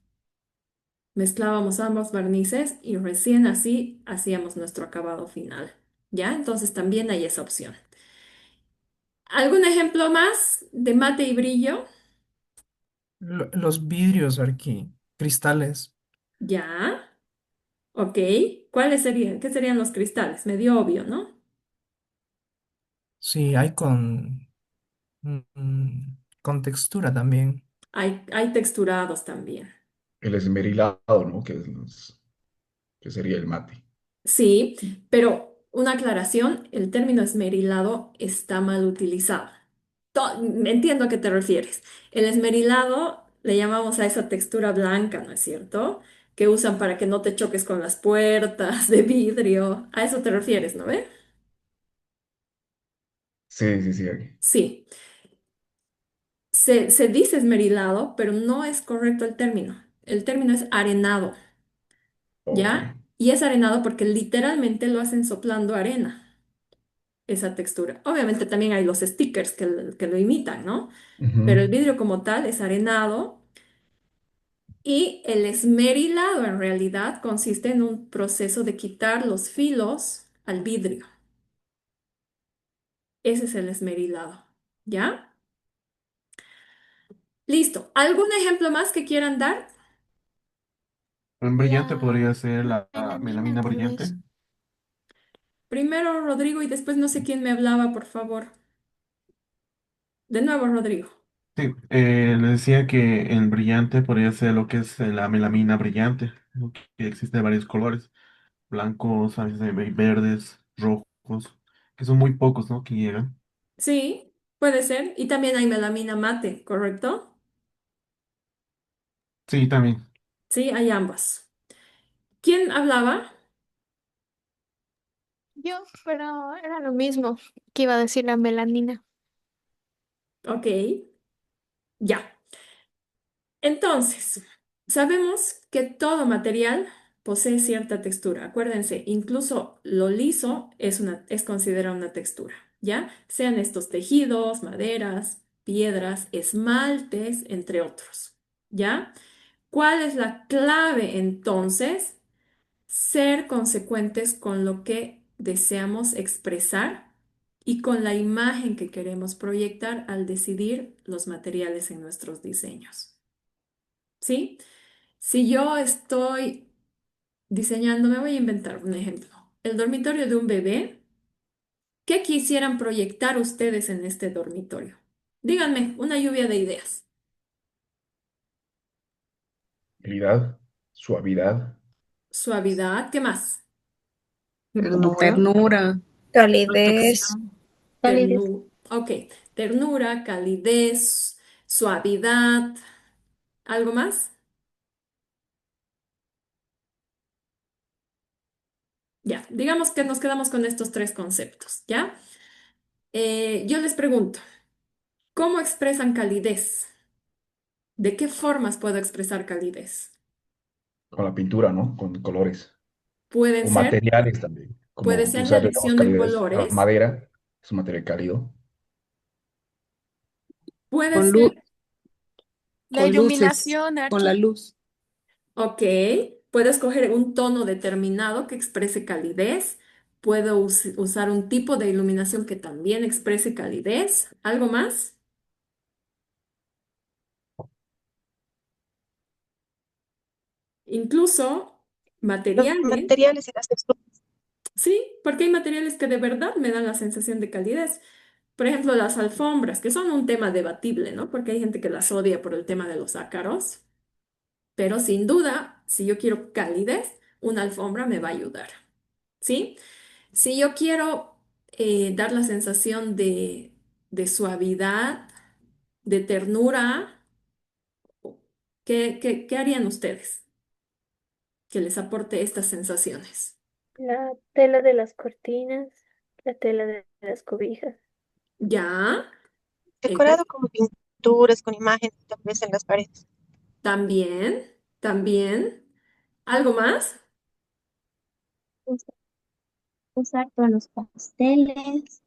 Mezclábamos ambos barnices y recién así hacíamos nuestro acabado final. ¿Ya? Entonces también hay esa opción. ¿Algún ejemplo más de mate y brillo? Los vidrios aquí, cristales. ¿Ya? Ok, ¿cuáles serían? ¿Qué serían los cristales? Medio obvio, ¿no? Sí, hay con textura también. Hay texturados también. El esmerilado, ¿no? Que sería el mate. Sí, pero una aclaración, el término esmerilado está mal utilizado. Entiendo a qué te refieres. El esmerilado le llamamos a esa textura blanca, ¿no es cierto? Que usan para que no te choques con las puertas de vidrio. A eso te refieres, ¿no ve? Sí, sí, sí, aquí. Sí, se dice esmerilado, pero no es correcto el término. El término es arenado. Ok. ¿Ya? Y es arenado porque literalmente lo hacen soplando arena, esa textura. Obviamente también hay los stickers que lo imitan, ¿no? Pero Ujú. el vidrio como tal es arenado y el esmerilado en realidad consiste en un proceso de quitar los filos al vidrio. Ese es el esmerilado, ¿ya? Listo. ¿Algún ejemplo más que quieran dar? Un brillante La podría ser la melanina, melamina tal brillante. vez. Primero Rodrigo y después no sé quién me hablaba, por favor. De nuevo, Rodrigo. Sí, le decía que el brillante podría ser lo que es la melamina brillante, ¿no? Que existe de varios colores, blancos, a veces hay verdes, rojos, que son muy pocos, ¿no? Que llegan. Sí, puede ser. Y también hay melamina mate, ¿correcto? Sí, también. Sí, hay ambas. ¿Quién hablaba? Yo, pero era lo mismo que iba a decir la melanina. Ok, ya. Entonces, sabemos que todo material posee cierta textura. Acuérdense, incluso lo liso es considerado una textura, ¿ya? Sean estos tejidos, maderas, piedras, esmaltes, entre otros, ¿ya? ¿Cuál es la clave entonces? Ser consecuentes con lo que deseamos expresar y con la imagen que queremos proyectar al decidir los materiales en nuestros diseños. ¿Sí? Si yo estoy diseñando, me voy a inventar un ejemplo. El dormitorio de un bebé, ¿qué quisieran proyectar ustedes en este dormitorio? Díganme, una lluvia de ideas. Tranquilidad, suavidad, Suavidad, ¿qué más? como Ternura. ternura, calidez, protección. Calidez. Ok, ternura, calidez, suavidad, ¿algo más? Ya, digamos que nos quedamos con estos tres conceptos, ¿ya? Yo les pregunto, ¿cómo expresan calidez? ¿De qué formas puedo expresar calidez? con la pintura, ¿no? Con colores. Pueden O ser, materiales también, puede como ser la usar, digamos, elección de calidez. La colores, madera es un material cálido. puede Con ser, luz, La con luces, iluminación, con la Archie. luz. ok, puedo escoger un tono determinado que exprese calidez, puedo usar un tipo de iluminación que también exprese calidez, ¿algo más? Incluso los materiales. materiales y las texturas. Sí, porque hay materiales que de verdad me dan la sensación de calidez. Por ejemplo, las alfombras, que son un tema debatible, ¿no? Porque hay gente que las odia por el tema de los ácaros, pero sin duda, si yo quiero calidez, una alfombra me va a ayudar, ¿sí? Si yo quiero dar la sensación de suavidad, de ternura, ¿qué harían ustedes que les aporte estas sensaciones? La tela de las cortinas, la tela de las cobijas. ¿Ya? Efe, Decorado con pinturas, con imágenes, tal vez en las paredes. también, también. ¿Algo más? Usar tonos pasteles.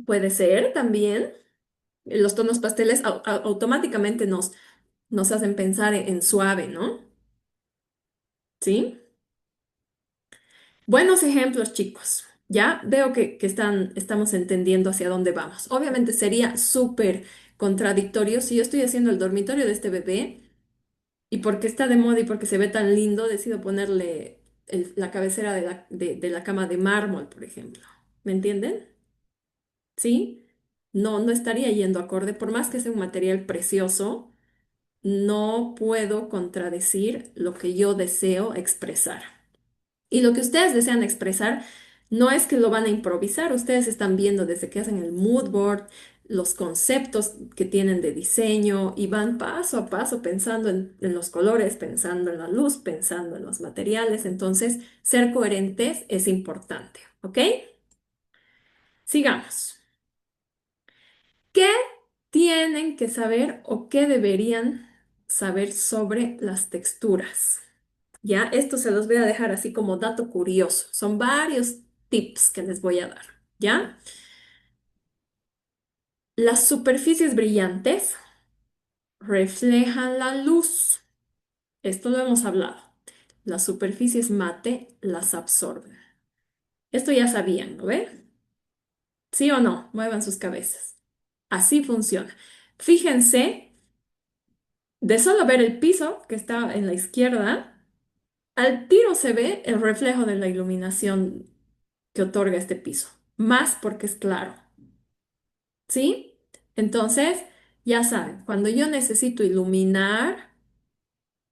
Puede ser también. Los tonos pasteles automáticamente nos hacen pensar en suave, ¿no? ¿Sí? Buenos ejemplos, chicos. Ya veo que estamos entendiendo hacia dónde vamos. Obviamente sería súper contradictorio si yo estoy haciendo el dormitorio de este bebé y porque está de moda y porque se ve tan lindo, decido ponerle la cabecera de la cama de mármol, por ejemplo. ¿Me entienden? ¿Sí? No, no estaría yendo acorde, por más que sea un material precioso, no puedo contradecir lo que yo deseo expresar. Y lo que ustedes desean expresar no es que lo van a improvisar, ustedes están viendo desde que hacen el mood board, los conceptos que tienen de diseño y van paso a paso pensando en los colores, pensando en la luz, pensando en los materiales. Entonces, ser coherentes es importante, ¿ok? Sigamos. ¿Qué tienen que saber o qué deberían saber sobre las texturas? Ya, esto se los voy a dejar así como dato curioso. Son varios tips que les voy a dar. ¿Ya? Las superficies brillantes reflejan la luz. Esto lo hemos hablado. Las superficies mate las absorben. Esto ya sabían, ¿no ve? ¿Sí o no? Muevan sus cabezas. Así funciona. Fíjense, de solo ver el piso que está en la izquierda, al tiro se ve el reflejo de la iluminación que otorga este piso, más porque es claro, ¿sí? Entonces, ya saben, cuando yo necesito iluminar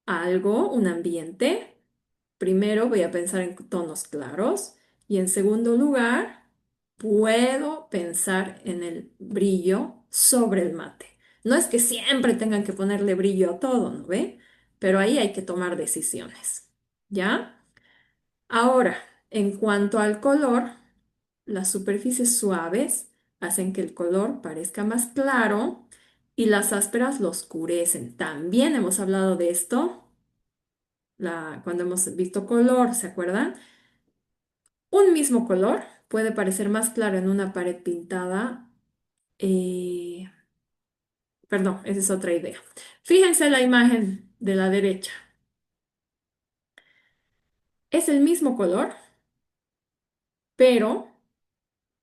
algo, un ambiente, primero voy a pensar en tonos claros y en segundo lugar, puedo pensar en el brillo sobre el mate. No es que siempre tengan que ponerle brillo a todo, ¿no ve? Pero ahí hay que tomar decisiones, ¿ya? Ahora, en cuanto al color, las superficies suaves hacen que el color parezca más claro y las ásperas lo oscurecen. También hemos hablado de esto cuando hemos visto color, ¿se acuerdan? Un mismo color puede parecer más claro en una pared pintada. eh, Perdón, esa es otra idea. Fíjense la imagen de la derecha. Es el mismo color, pero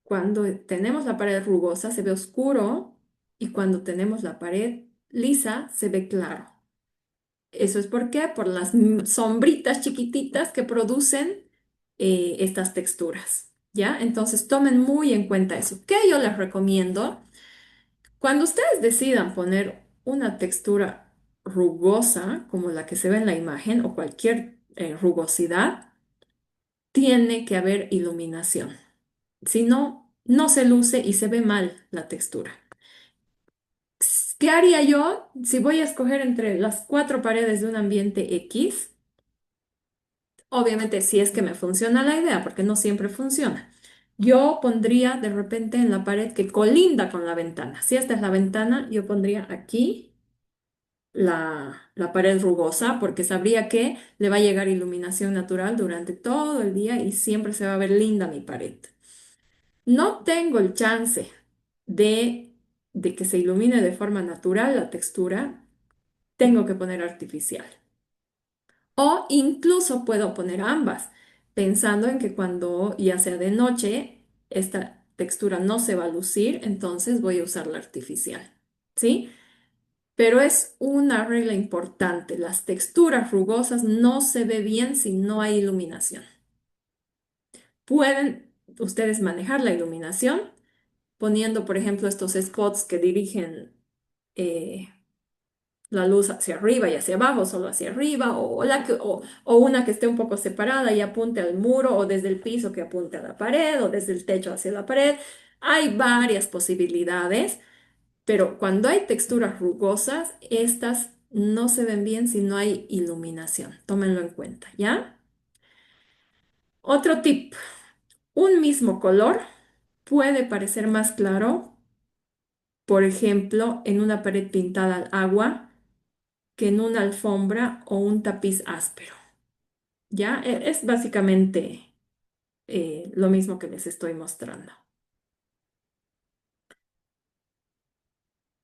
cuando tenemos la pared rugosa se ve oscuro y cuando tenemos la pared lisa se ve claro. ¿Eso es por qué? Por las sombritas chiquititas que producen estas texturas. ¿Ya? Entonces tomen muy en cuenta eso. ¿Qué yo les recomiendo? Cuando ustedes decidan poner una textura rugosa, como la que se ve en la imagen, o cualquier rugosidad, tiene que haber iluminación. Si no, no se luce y se ve mal la textura. ¿Qué haría yo si voy a escoger entre las cuatro paredes de un ambiente X? Obviamente, si es que me funciona la idea, porque no siempre funciona. Yo pondría de repente en la pared que colinda con la ventana. Si esta es la ventana, yo pondría aquí la pared rugosa, porque sabría que le va a llegar iluminación natural durante todo el día y siempre se va a ver linda mi pared. No tengo el chance de, de que se ilumine de forma natural la textura, tengo que poner artificial. O incluso puedo poner ambas, pensando en que cuando ya sea de noche, esta textura no se va a lucir, entonces voy a usar la artificial. ¿Sí? Pero es una regla importante. Las texturas rugosas no se ve bien si no hay iluminación. Pueden ustedes manejar la iluminación poniendo, por ejemplo, estos spots que dirigen eh, la luz hacia arriba y hacia abajo, solo hacia arriba, o una que esté un poco separada y apunte al muro, o desde el piso que apunte a la pared, o desde el techo hacia la pared. Hay varias posibilidades, pero cuando hay texturas rugosas, estas no se ven bien si no hay iluminación. Tómenlo en cuenta, ¿ya? Otro tip, un mismo color puede parecer más claro, por ejemplo, en una pared pintada al agua que en una alfombra o un tapiz áspero. ¿Ya? Es básicamente lo mismo que les estoy mostrando.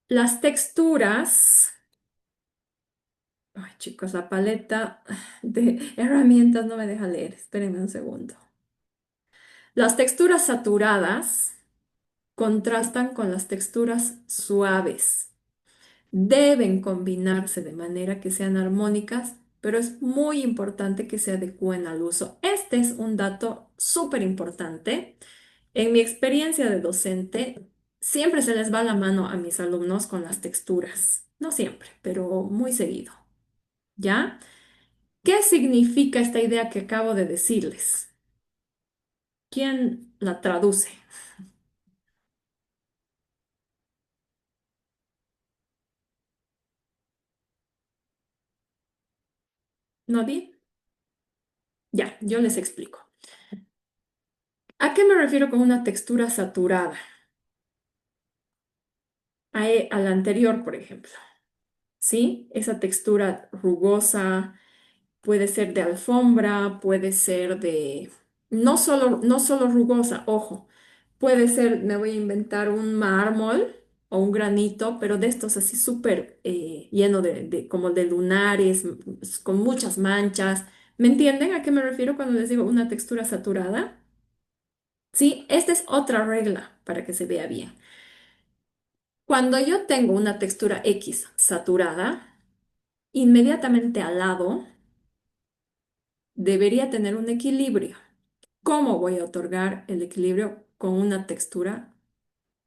Las texturas, ay chicos, la paleta de herramientas no me deja leer, espérenme un segundo. Las texturas saturadas contrastan con las texturas suaves. Deben combinarse de manera que sean armónicas, pero es muy importante que se adecúen al uso. Este es un dato súper importante. En mi experiencia de docente, siempre se les va la mano a mis alumnos con las texturas. No siempre, pero muy seguido. ¿Ya? ¿Qué significa esta idea que acabo de decirles? ¿Quién la traduce? ¿Nadie? Ya, yo les explico. ¿A qué me refiero con una textura saturada? A la anterior, por ejemplo. ¿Sí? Esa textura rugosa puede ser de alfombra, puede ser de... no solo rugosa, ojo. Puede ser, me voy a inventar un mármol o un granito, pero de estos así súper lleno como de lunares, con muchas manchas. ¿Me entienden a qué me refiero cuando les digo una textura saturada? Sí, esta es otra regla para que se vea bien. Cuando yo tengo una textura X saturada, inmediatamente al lado debería tener un equilibrio. ¿Cómo voy a otorgar el equilibrio con una textura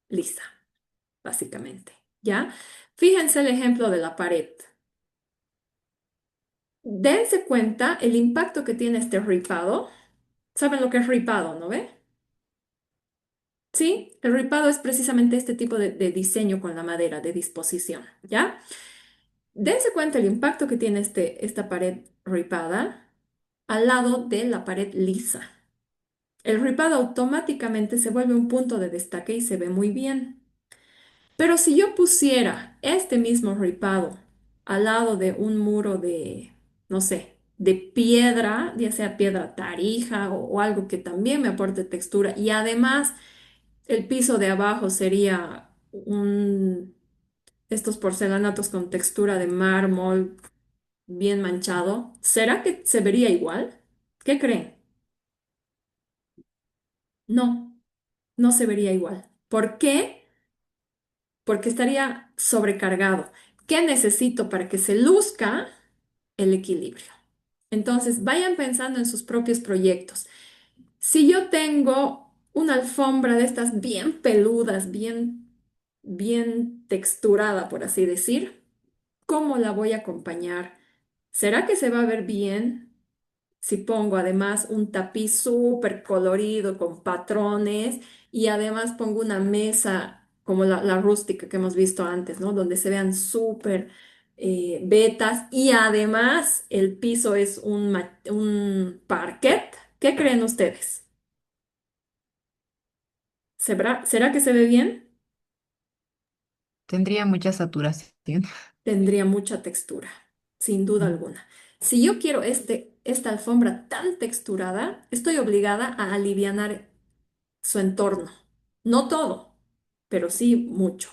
lisa, básicamente? ¿Ya? Fíjense el ejemplo de la pared. Dense cuenta el impacto que tiene este ripado. ¿Saben lo que es ripado, no ve? Sí, el ripado es precisamente este tipo de diseño con la madera, de disposición, ¿ya? Dense cuenta el impacto que tiene esta pared ripada al lado de la pared lisa. El ripado automáticamente se vuelve un punto de destaque y se ve muy bien. Pero si yo pusiera este mismo ripado al lado de un muro de, no sé, de piedra, ya sea piedra tarija o algo que también me aporte textura, y además el piso de abajo sería estos porcelanatos con textura de mármol bien manchado, ¿será que se vería igual? ¿Qué creen? No, no se vería igual. ¿Por qué? Porque estaría sobrecargado. ¿Qué necesito para que se luzca el equilibrio? Entonces, vayan pensando en sus propios proyectos. Si yo tengo una alfombra de estas bien peludas, bien texturada, por así decir, ¿Cómo la voy a acompañar? ¿Será que se va a ver bien si pongo además un tapiz súper colorido con patrones y además pongo una mesa como la rústica que hemos visto antes, ¿no? Donde se vean súper vetas y además el piso es un parquet. ¿Qué creen ustedes? ¿Será que se ve bien? Tendría mucha saturación. Tendría mucha textura, sin duda Mm. alguna. Si yo quiero esta alfombra tan texturada, estoy obligada a alivianar su entorno. No todo, pero sí mucho.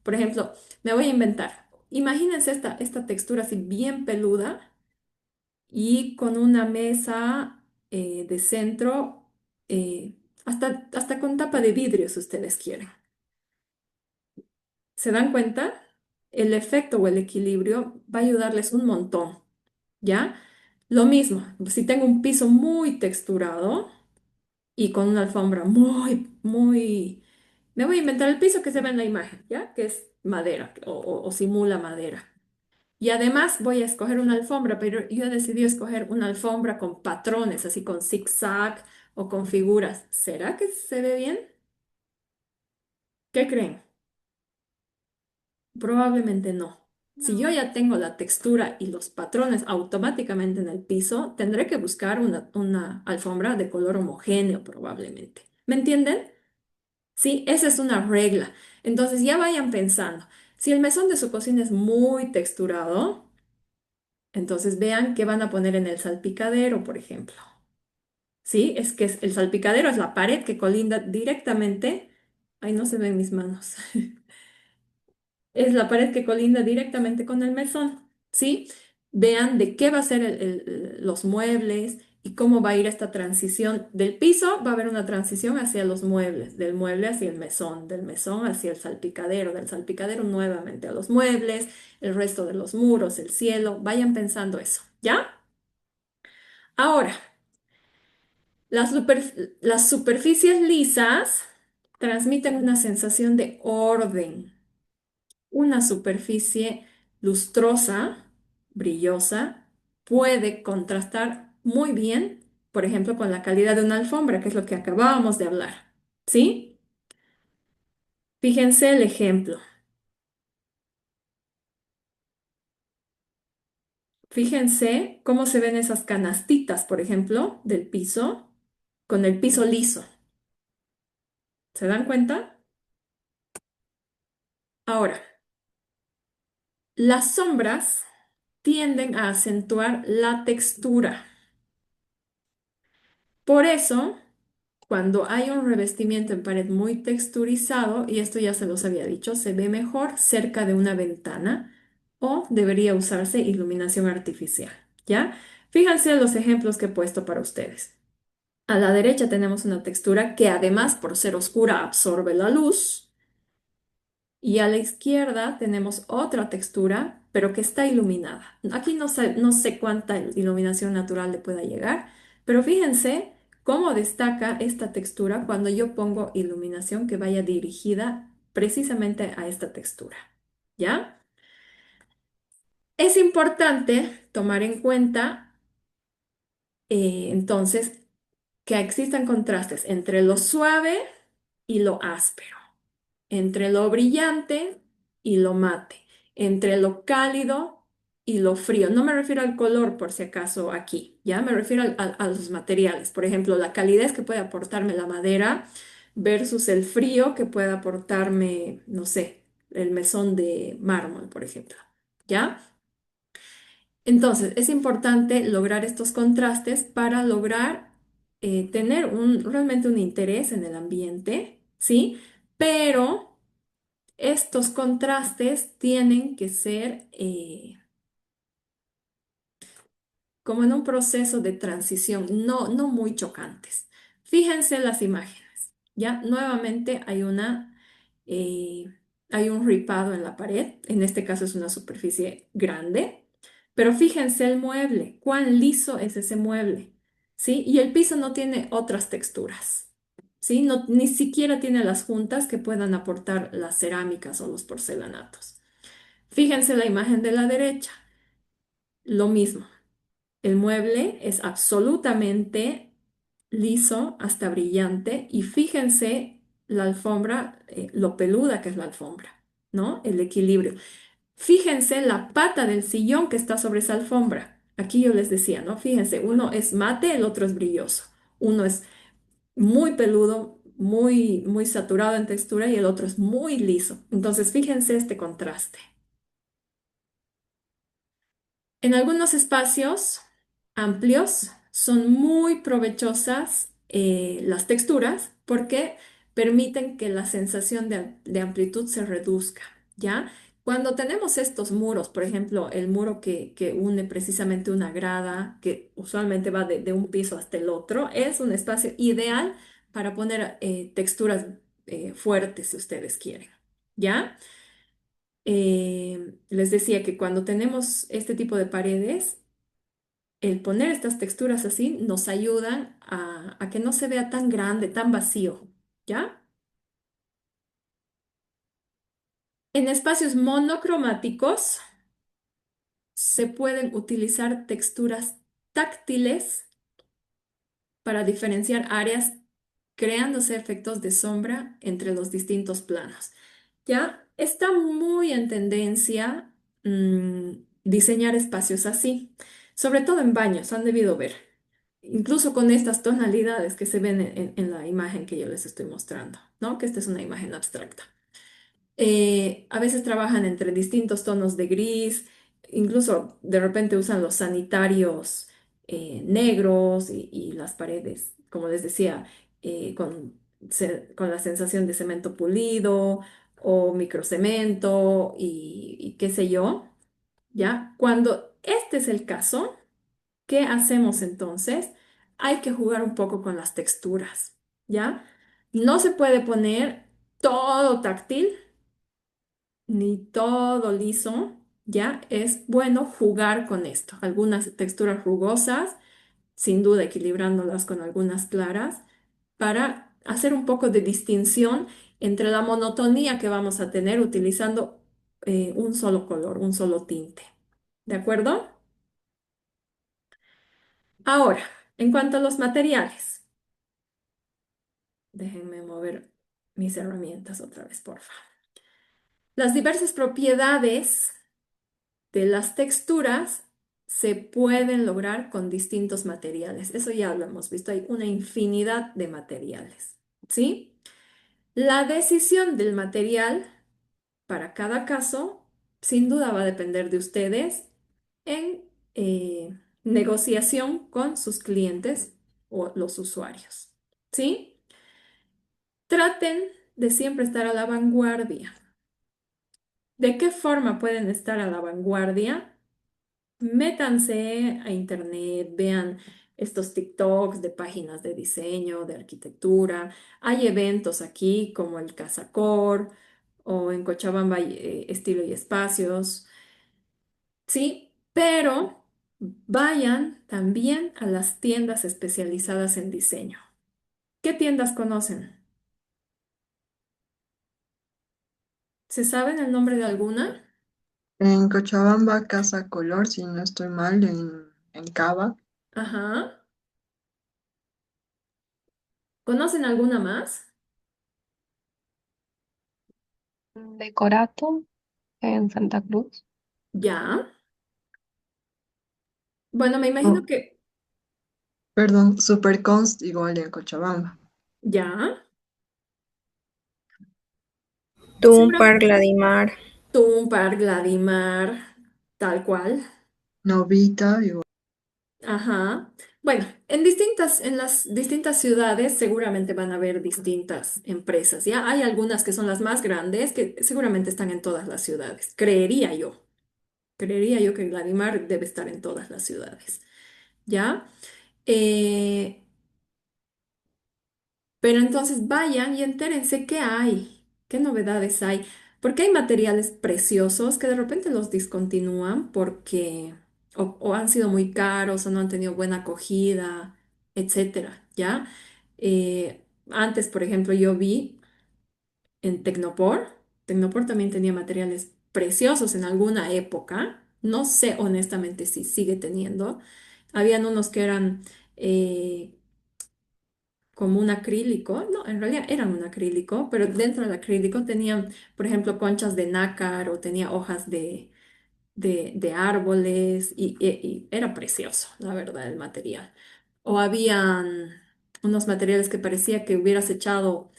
Por ejemplo, me voy a inventar. Imagínense esta textura así bien peluda y con una mesa de centro, hasta con tapa de vidrio, si ustedes quieren. ¿Se dan cuenta? El efecto o el equilibrio va a ayudarles un montón, ¿ya? Lo mismo, si tengo un piso muy texturado y con una alfombra muy. Me voy a inventar el piso que se ve en la imagen, ¿ya? Que es madera o simula madera. Y además voy a escoger una alfombra, pero yo he decidido escoger una alfombra con patrones, así con zigzag o con figuras. ¿Será que se ve bien? ¿Qué creen? Probablemente no. Si yo No. ya tengo la textura y los patrones automáticamente en el piso, tendré que buscar una alfombra de color homogéneo probablemente. ¿Me entienden? Sí, esa es una regla. Entonces ya vayan pensando. Si el mesón de su cocina es muy texturado, entonces vean qué van a poner en el salpicadero, por ejemplo. Sí, es que el salpicadero es la pared que colinda directamente. Ay, no se ven mis manos. Es la pared que colinda directamente con el mesón, ¿sí? Vean de qué va a ser los muebles y cómo va a ir esta transición. Del piso va a haber una transición hacia los muebles, del mueble hacia el mesón, del mesón hacia el salpicadero, del salpicadero nuevamente a los muebles, el resto de los muros, el cielo. Vayan pensando eso, ¿ya? Ahora, las superficies lisas transmiten una sensación de orden. Una superficie lustrosa, brillosa, puede contrastar muy bien, por ejemplo, con la calidad de una alfombra, que es lo que acabábamos de hablar. ¿Sí? Fíjense el ejemplo. Fíjense cómo se ven esas canastitas, por ejemplo, del piso, con el piso liso. ¿Se dan cuenta? Ahora, las sombras tienden a acentuar la textura. Por eso, cuando hay un revestimiento en pared muy texturizado, y esto ya se los había dicho, se ve mejor cerca de una ventana o debería usarse iluminación artificial, ¿ya? Fíjense los ejemplos que he puesto para ustedes. A la derecha tenemos una textura que además por ser oscura absorbe la luz. Y a la izquierda tenemos otra textura, pero que está iluminada. Aquí no sé cuánta iluminación natural le pueda llegar, pero fíjense cómo destaca esta textura cuando yo pongo iluminación que vaya dirigida precisamente a esta textura. ¿Ya? Es importante tomar en cuenta entonces que existan contrastes entre lo suave y lo áspero, entre lo brillante y lo mate, entre lo cálido y lo frío. No me refiero al color, por si acaso, aquí, ya me refiero a los materiales. Por ejemplo, la calidez que puede aportarme la madera versus el frío que puede aportarme, no sé, el mesón de mármol, por ejemplo. ¿Ya? Entonces, es importante lograr estos contrastes para lograr tener realmente un interés en el ambiente, ¿sí? Pero estos contrastes tienen que ser como en un proceso de transición, no muy chocantes. Fíjense las imágenes, ¿ya? Nuevamente eh, hay un ripado en la pared, en este caso es una superficie grande, pero fíjense el mueble, cuán liso es ese mueble, ¿sí? Y el piso no tiene otras texturas, ¿sí? No, ni siquiera tiene las juntas que puedan aportar las cerámicas o los porcelanatos. Fíjense la imagen de la derecha, lo mismo. El mueble es absolutamente liso hasta brillante y fíjense la alfombra, lo peluda que es la alfombra, ¿no? El equilibrio. Fíjense la pata del sillón que está sobre esa alfombra. Aquí yo les decía, ¿no? Fíjense, uno es mate, el otro es brilloso. Uno es muy peludo, muy saturado en textura y el otro es muy liso. Entonces, fíjense este contraste. En algunos espacios amplios son muy provechosas las texturas porque permiten que la sensación de amplitud se reduzca, ¿ya? Cuando tenemos estos muros, por ejemplo, el muro que une precisamente una grada, que usualmente va de un piso hasta el otro, es un espacio ideal para poner texturas fuertes si ustedes quieren, ¿ya? Les decía que cuando tenemos este tipo de paredes, el poner estas texturas así nos ayudan a que no se vea tan grande, tan vacío, ¿ya? En espacios monocromáticos se pueden utilizar texturas táctiles para diferenciar áreas, creándose efectos de sombra entre los distintos planos. ¿Ya? Está muy en tendencia diseñar espacios así, sobre todo en baños, han debido ver, incluso con estas tonalidades que se ven en la imagen que yo les estoy mostrando, ¿no? Que esta es una imagen abstracta. A veces trabajan entre distintos tonos de gris, incluso de repente usan los sanitarios negros y las paredes, como les decía, con la sensación de cemento pulido o microcemento y qué sé yo, ¿ya? Cuando este es el caso, ¿qué hacemos entonces? Hay que jugar un poco con las texturas, ¿ya? No se puede poner todo táctil ni todo liso, ¿ya? Es bueno jugar con esto. Algunas texturas rugosas, sin duda equilibrándolas con algunas claras, para hacer un poco de distinción entre la monotonía que vamos a tener utilizando un solo color, un solo tinte. ¿De acuerdo? Ahora, en cuanto a los materiales, déjenme mover mis herramientas otra vez, por favor. Las diversas propiedades de las texturas se pueden lograr con distintos materiales. Eso ya lo hemos visto, hay una infinidad de materiales, ¿sí? La decisión del material para cada caso, sin duda va a depender de ustedes en negociación con sus clientes o los usuarios, ¿sí? Traten de siempre estar a la vanguardia. ¿De qué forma pueden estar a la vanguardia? Métanse a internet, vean estos TikToks de páginas de diseño, de arquitectura. Hay eventos aquí como el Casacor o en Cochabamba Estilo y Espacios, ¿sí? Pero vayan también a las tiendas especializadas en diseño. ¿Qué tiendas conocen? ¿Se saben el nombre de alguna? En Cochabamba, Casa Color, si no estoy mal, en Cava. Ajá. ¿Conocen alguna más? Decorato en Santa Cruz. Ya. Bueno, me imagino Oh, que perdón, Superconst igual en Cochabamba. ya. Tumpar, Seguramente Gladimar. Tumpar, Gladimar, tal cual. Novita, igual. Ajá. Bueno, en las distintas ciudades seguramente van a haber distintas empresas, ¿ya? Hay algunas que son las más grandes que seguramente están en todas las ciudades. Creería yo. Creería yo que Gladimar debe estar en todas las ciudades, ¿ya? Eh, Pero entonces vayan y entérense qué hay, qué novedades hay, porque hay materiales preciosos que de repente los discontinúan porque o han sido muy caros o no han tenido buena acogida, etcétera, ¿ya? Antes, por ejemplo, yo vi en Tecnopor también tenía materiales preciosos en alguna época. No sé honestamente si sigue teniendo. Habían unos que eran eh, como un acrílico, no, en realidad eran un acrílico, pero dentro del acrílico tenían, por ejemplo, conchas de nácar o tenía hojas de árboles y era precioso, la verdad, el material. O habían unos materiales que parecía que hubieras echado,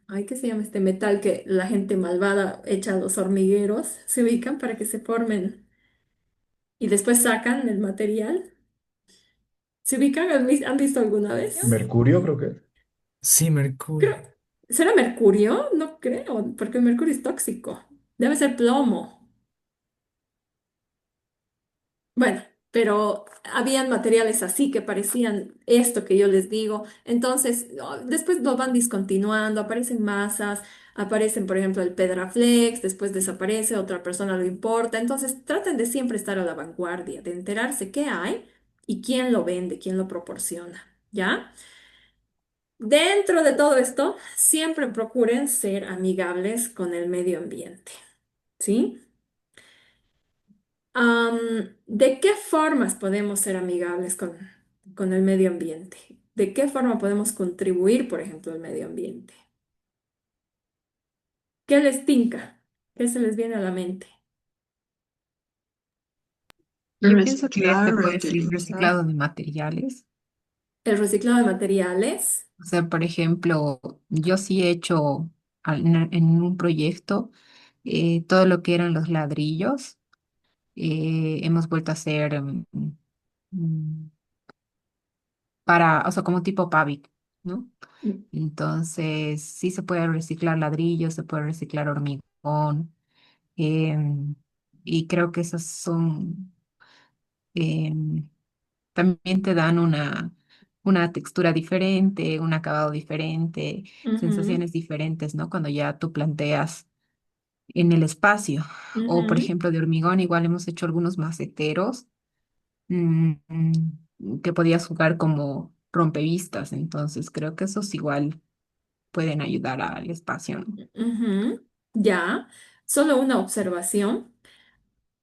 ay, ¿qué se llama este metal que la gente malvada echa a los hormigueros? Se ubican para que se formen y después sacan el material. ¿Se ubican? ¿Han visto alguna vez? Mercurio creo que. Sí, Creo, mercurio. ¿será mercurio? No creo, porque el mercurio es tóxico. Debe ser plomo. Bueno, pero habían materiales así que parecían esto que yo les digo. Entonces, después lo van discontinuando, aparecen masas, aparecen, por ejemplo, el Pedraflex, después desaparece, otra persona lo importa. Entonces, traten de siempre estar a la vanguardia, de enterarse qué hay y quién lo vende, quién lo proporciona, ¿ya? Dentro de todo esto, siempre procuren ser amigables con el medio ambiente, ¿sí? ¿De qué formas podemos ser amigables con el medio ambiente? ¿De qué forma podemos contribuir, por ejemplo, al medio ambiente? ¿Qué les tinca? ¿Qué se les viene a la mente? Yo pienso que Reciclar, se puede ser el reutilizar. reciclado de materiales. El reciclado de materiales. O sea, por ejemplo, yo sí he hecho en un proyecto todo lo que eran los ladrillos. Hemos vuelto a hacer mm, para, o sea, como tipo Pavic, ¿no? Mm, Entonces, sí se puede reciclar ladrillos, se puede reciclar hormigón. em, y creo que esos son, em, también te dan una textura diferente, un acabado diferente, ujú, sensaciones diferentes, ¿no? Cuando ya tú planteas en el espacio. O, por ujú, ejemplo, de hormigón, igual hemos hecho algunos maceteros que podías jugar como rompevistas. Entonces, creo que esos igual pueden ayudar al espacio, ¿no? ujú. Ya, solo una observación.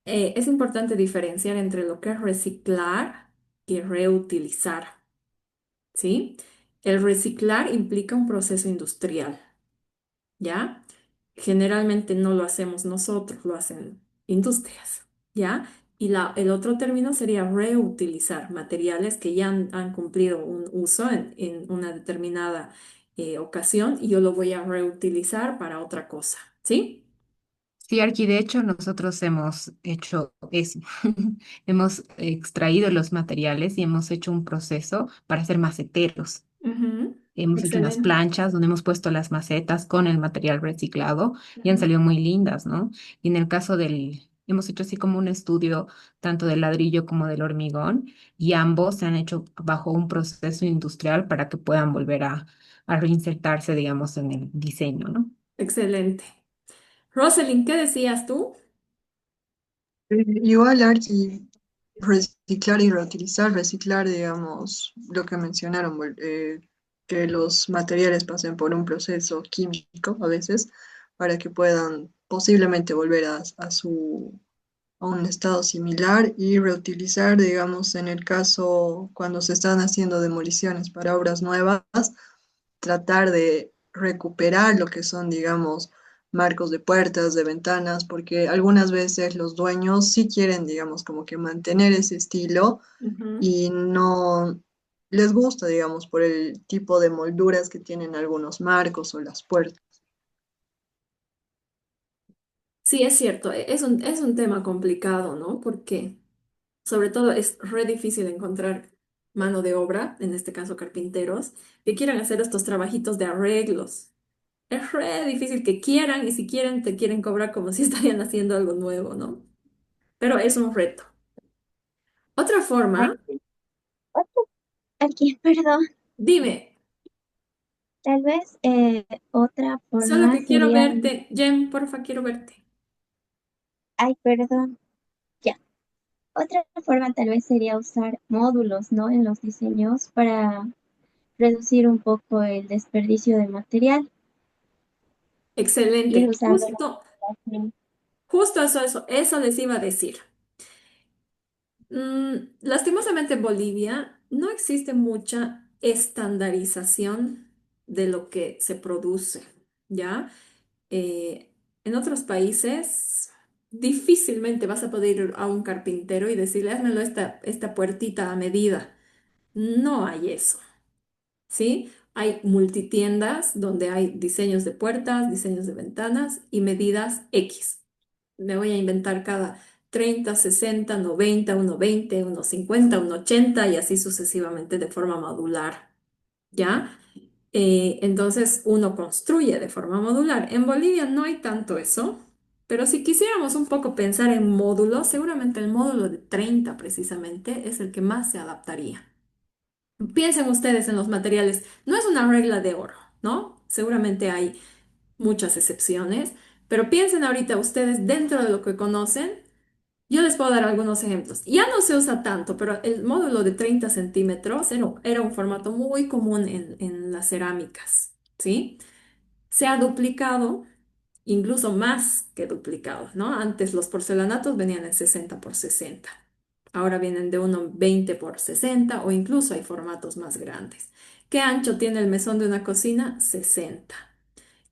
Es importante diferenciar entre lo que es reciclar y reutilizar, ¿sí? El reciclar implica un proceso industrial. ¿Ya? Generalmente no lo hacemos nosotros, lo hacen industrias, ¿ya? Y el otro término sería reutilizar materiales que ya han cumplido un uso en una determinada ocasión y yo lo voy a reutilizar para otra cosa, ¿sí? Sí, Arqui, de hecho, nosotros hemos hecho eso. Hemos extraído los materiales y hemos hecho un proceso para hacer maceteros. Ujú. Hemos hecho unas Excelente. planchas donde hemos puesto las macetas con el material reciclado y han Ujú. salido muy lindas, ¿no? Y en el caso hemos hecho así como un estudio tanto del ladrillo como del hormigón y ambos se han hecho bajo un proceso industrial para que puedan volver a reinsertarse, digamos, en el diseño, ¿no? Excelente. Rosalind, ¿qué decías tú? Igual, Archie, reciclar y reutilizar, reciclar, digamos, lo que mencionaron, que los materiales pasen por un proceso químico a veces para que puedan posiblemente volver a un estado similar y reutilizar, digamos, en el caso cuando se están haciendo demoliciones para obras nuevas, tratar de recuperar lo que son, digamos, marcos de puertas, de ventanas, porque algunas veces los dueños sí quieren, digamos, como que mantener ese estilo Ujú. y no les gusta, digamos, por el tipo de molduras que tienen algunos marcos o las puertas. Sí, es cierto, es un tema complicado, ¿no? Porque sobre todo es re difícil encontrar mano de obra, en este caso carpinteros, que quieran hacer estos trabajitos de arreglos. Es re difícil que quieran y si quieren te quieren cobrar como si estarían haciendo algo nuevo, ¿no? Pero es un reto. Otra Ay, forma, aquí, perdón. dime, Tal vez otra solo forma que quiero sería, verte, Jen, porfa, quiero verte. ay, perdón, ya. Otra forma tal vez sería usar módulos, ¿no? En los diseños para reducir un poco el desperdicio de material, ir Excelente. usando la Justo reciclación. Justo eso les iba a decir. Lastimosamente en Bolivia no existe mucha estandarización de lo que se produce, ¿ya? En otros países difícilmente vas a poder ir a un carpintero y decirle, házmelo esta puertita a medida. No hay eso, ¿sí? Hay multitiendas donde hay diseños de puertas, diseños de ventanas y medidas X. Me voy a inventar cada 30, 60, 90, 1,20, 1,50, 1,80 y así sucesivamente de forma modular, ¿ya? Entonces uno construye de forma modular. En Bolivia no hay tanto eso, pero si quisiéramos un poco pensar en módulos, seguramente el módulo de 30 precisamente es el que más se adaptaría. Piensen ustedes en los materiales, no es una regla de oro, ¿no? Seguramente hay muchas excepciones, pero piensen ahorita ustedes dentro de lo que conocen. Yo les puedo dar algunos ejemplos. Ya no se usa tanto, pero el módulo de 30 centímetros era un formato muy común en las cerámicas, ¿sí? Se ha duplicado, incluso más que duplicado, ¿no? Antes los porcelanatos venían en 60 por 60. Ahora vienen de 1,20 por 60 o incluso hay formatos más grandes. ¿Qué ancho tiene el mesón de una cocina? 60.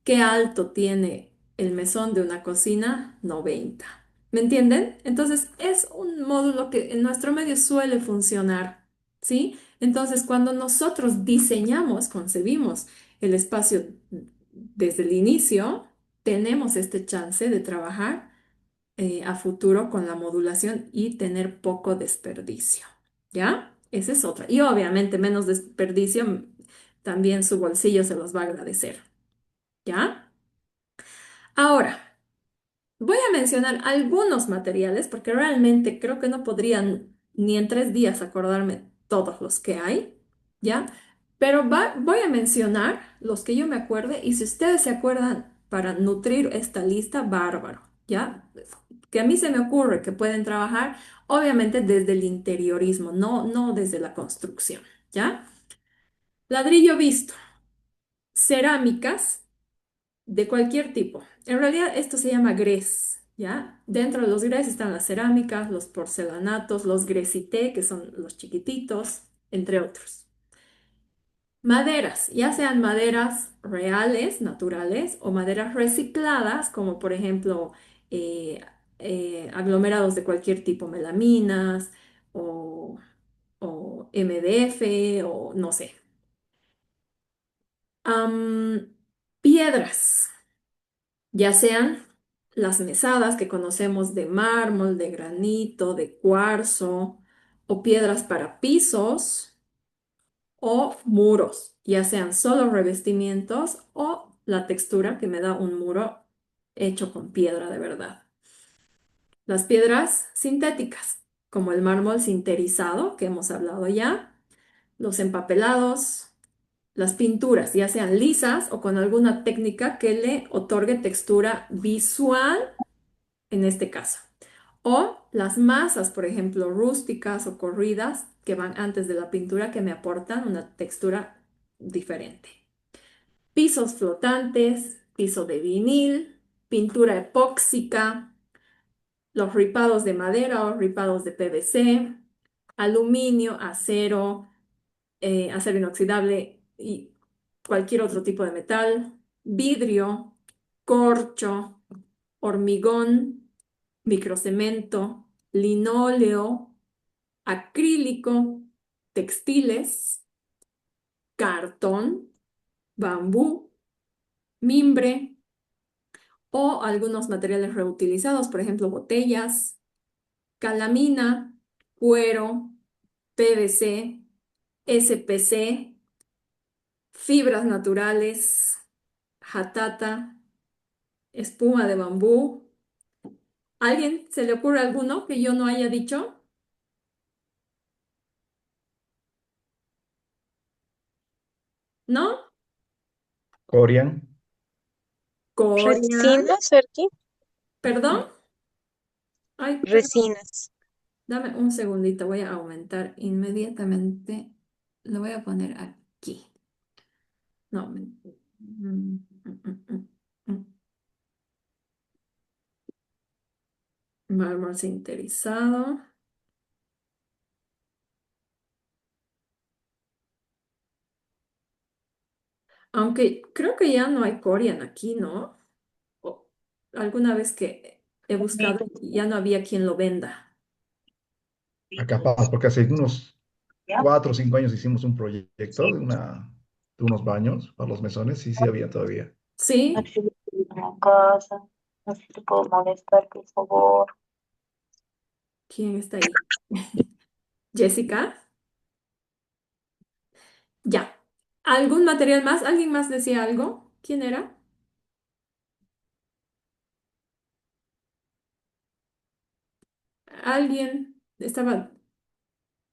¿Qué alto tiene el mesón de una cocina? 90. ¿Me entienden? Entonces es un módulo que en nuestro medio suele funcionar, ¿sí? Entonces cuando nosotros diseñamos, concebimos el espacio desde el inicio, tenemos este chance de trabajar a futuro con la modulación y tener poco desperdicio, ¿ya? Esa es otra. Y obviamente menos desperdicio, también su bolsillo se los va a agradecer, ¿ya? Ahora, voy a mencionar algunos materiales porque realmente creo que no podrían ni en 3 días acordarme todos los que hay, ¿ya? Pero voy a mencionar los que yo me acuerde y si ustedes se acuerdan para nutrir esta lista, bárbaro, ¿ya? Que a mí se me ocurre que pueden trabajar, obviamente desde el interiorismo, no desde la construcción, ¿ya? Ladrillo visto, cerámicas de cualquier tipo. En realidad esto se llama grés, ¿ya? Dentro de los grés están las cerámicas, los porcelanatos, los gresité, que son los chiquititos, entre otros. Maderas, ya sean maderas reales, naturales, o maderas recicladas, como por ejemplo eh, aglomerados de cualquier tipo, melaminas o, o MDF o no sé. Am, piedras, ya sean las mesadas que conocemos de mármol, de granito, de cuarzo, o piedras para pisos o muros, ya sean solo revestimientos o la textura que me da un muro hecho con piedra de verdad. Las piedras sintéticas, como el mármol sinterizado que hemos hablado ya, los empapelados, las pinturas, ya sean lisas o con alguna técnica que le otorgue textura visual en este caso. O las masas, por ejemplo, rústicas o corridas que van antes de la pintura que me aportan una textura diferente. Pisos flotantes, piso de vinil, pintura epóxica, los ripados de madera o ripados de PVC, aluminio, acero, acero inoxidable y cualquier otro tipo de metal, vidrio, corcho, hormigón, microcemento, linóleo, acrílico, textiles, cartón, bambú, mimbre o algunos materiales reutilizados, por ejemplo, botellas, calamina, cuero, PVC, SPC, fibras naturales, jatata, espuma de bambú. ¿Alguien se le ocurre alguno que yo no haya dicho? ¿No? Corian. Corian. Resinas, Sergi. ¿Perdón? Ay, perdón. Resinas. Dame un segundito, voy a aumentar inmediatamente. Lo voy a poner aquí. No. Mm, mm, mm, mm. Mármol sinterizado. Aunque creo que ya no hay Corian aquí, ¿no? O alguna vez que he buscado y ya no había quien lo venda. Ah, capaz, porque hace unos 4 o 5 años hicimos un proyecto de unos baños para los mesones, sí, sí había todavía. ¿Sí? Una casa, no sé si te puedo molestar, por favor. ¿Quién está ahí? Jessica. Ya. ¿Algún material más? ¿Alguien más decía algo? ¿Quién era? Alguien estaba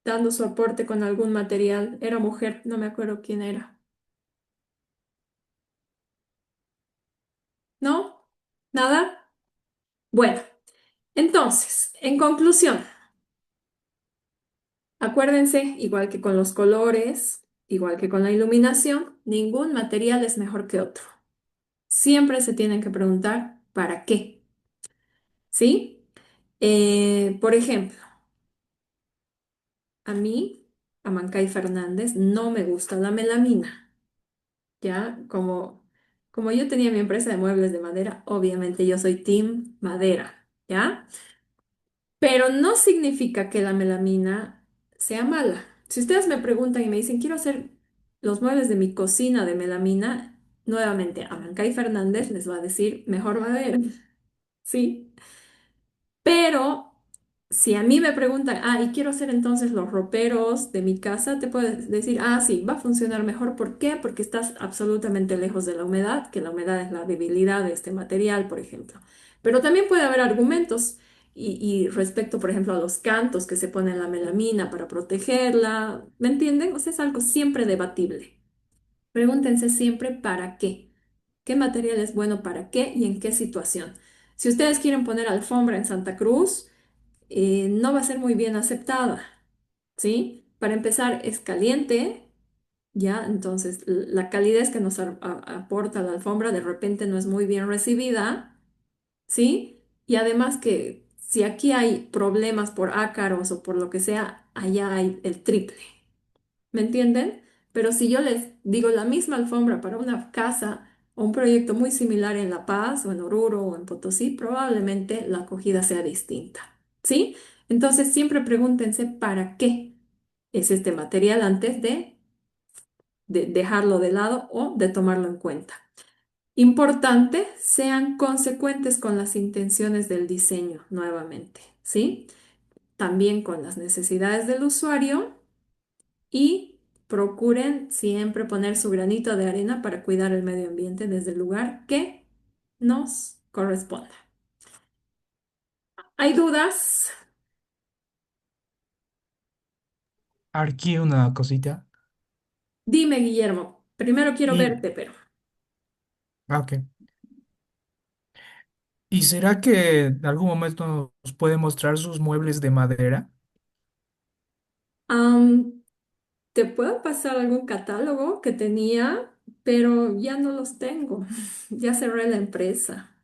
dando su aporte con algún material. Era mujer, no me acuerdo quién era. ¿No? ¿Nada? Bueno, entonces, en conclusión, acuérdense, igual que con los colores, igual que con la iluminación, ningún material es mejor que otro. Siempre se tienen que preguntar ¿para qué? ¿Sí? Por ejemplo, a mí, a Mancay Fernández, no me gusta la melamina. ¿Ya? Como yo tenía mi empresa de muebles de madera, obviamente yo soy team madera, ¿ya? Pero no significa que la melamina sea mala. Si ustedes me preguntan y me dicen, quiero hacer los muebles de mi cocina de melamina, nuevamente, Amancay Fernández les va a decir, mejor madera, ¿sí? Pero si a mí me preguntan, y quiero hacer entonces los roperos de mi casa, te puedo decir, sí, va a funcionar mejor. ¿Por qué? Porque estás absolutamente lejos de la humedad, que la humedad es la debilidad de este material, por ejemplo. Pero también puede haber argumentos y respecto, por ejemplo, a los cantos que se ponen la melamina para protegerla, ¿me entienden? O sea, es algo siempre debatible. Pregúntense siempre para qué. ¿Qué material es bueno para qué y en qué situación? Si ustedes quieren poner alfombra en Santa Cruz, no va a ser muy bien aceptada, ¿sí? Para empezar, es caliente, ¿ya? Entonces, la calidez que nos aporta la alfombra de repente no es muy bien recibida, ¿sí? Y además que si aquí hay problemas por ácaros o por lo que sea, allá hay el triple. ¿Me entienden? Pero si yo les digo la misma alfombra para una casa o un proyecto muy similar en La Paz o en Oruro o en Potosí, probablemente la acogida sea distinta. ¿Sí? Entonces siempre pregúntense para qué es este material antes de dejarlo de lado o de tomarlo en cuenta. Importante, sean consecuentes con las intenciones del diseño nuevamente, ¿sí? También con las necesidades del usuario y procuren siempre poner su granito de arena para cuidar el medio ambiente desde el lugar que nos corresponda. ¿Hay dudas? Aquí una cosita. Dime, Guillermo. Primero quiero Y, verte, pero... ok. ¿Y será que en algún momento nos puede mostrar sus muebles de madera? am, te puedo pasar algún catálogo que tenía, pero ya no los tengo. Ya cerré la empresa.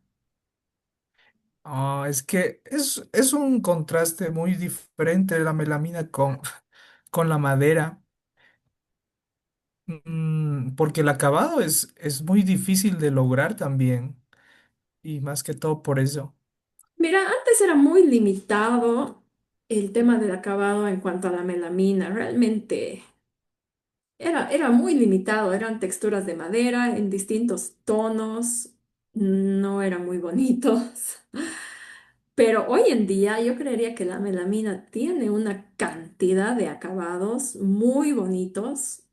Es que es un contraste muy diferente de la melamina con la madera. Porque el acabado es muy difícil de lograr también. Y más que todo por eso. Mira, antes era muy limitado el tema del acabado en cuanto a la melamina. Realmente era muy limitado. Eran texturas de madera en distintos tonos. No eran muy bonitos. Pero hoy en día yo creería que la melamina tiene una cantidad de acabados muy bonitos.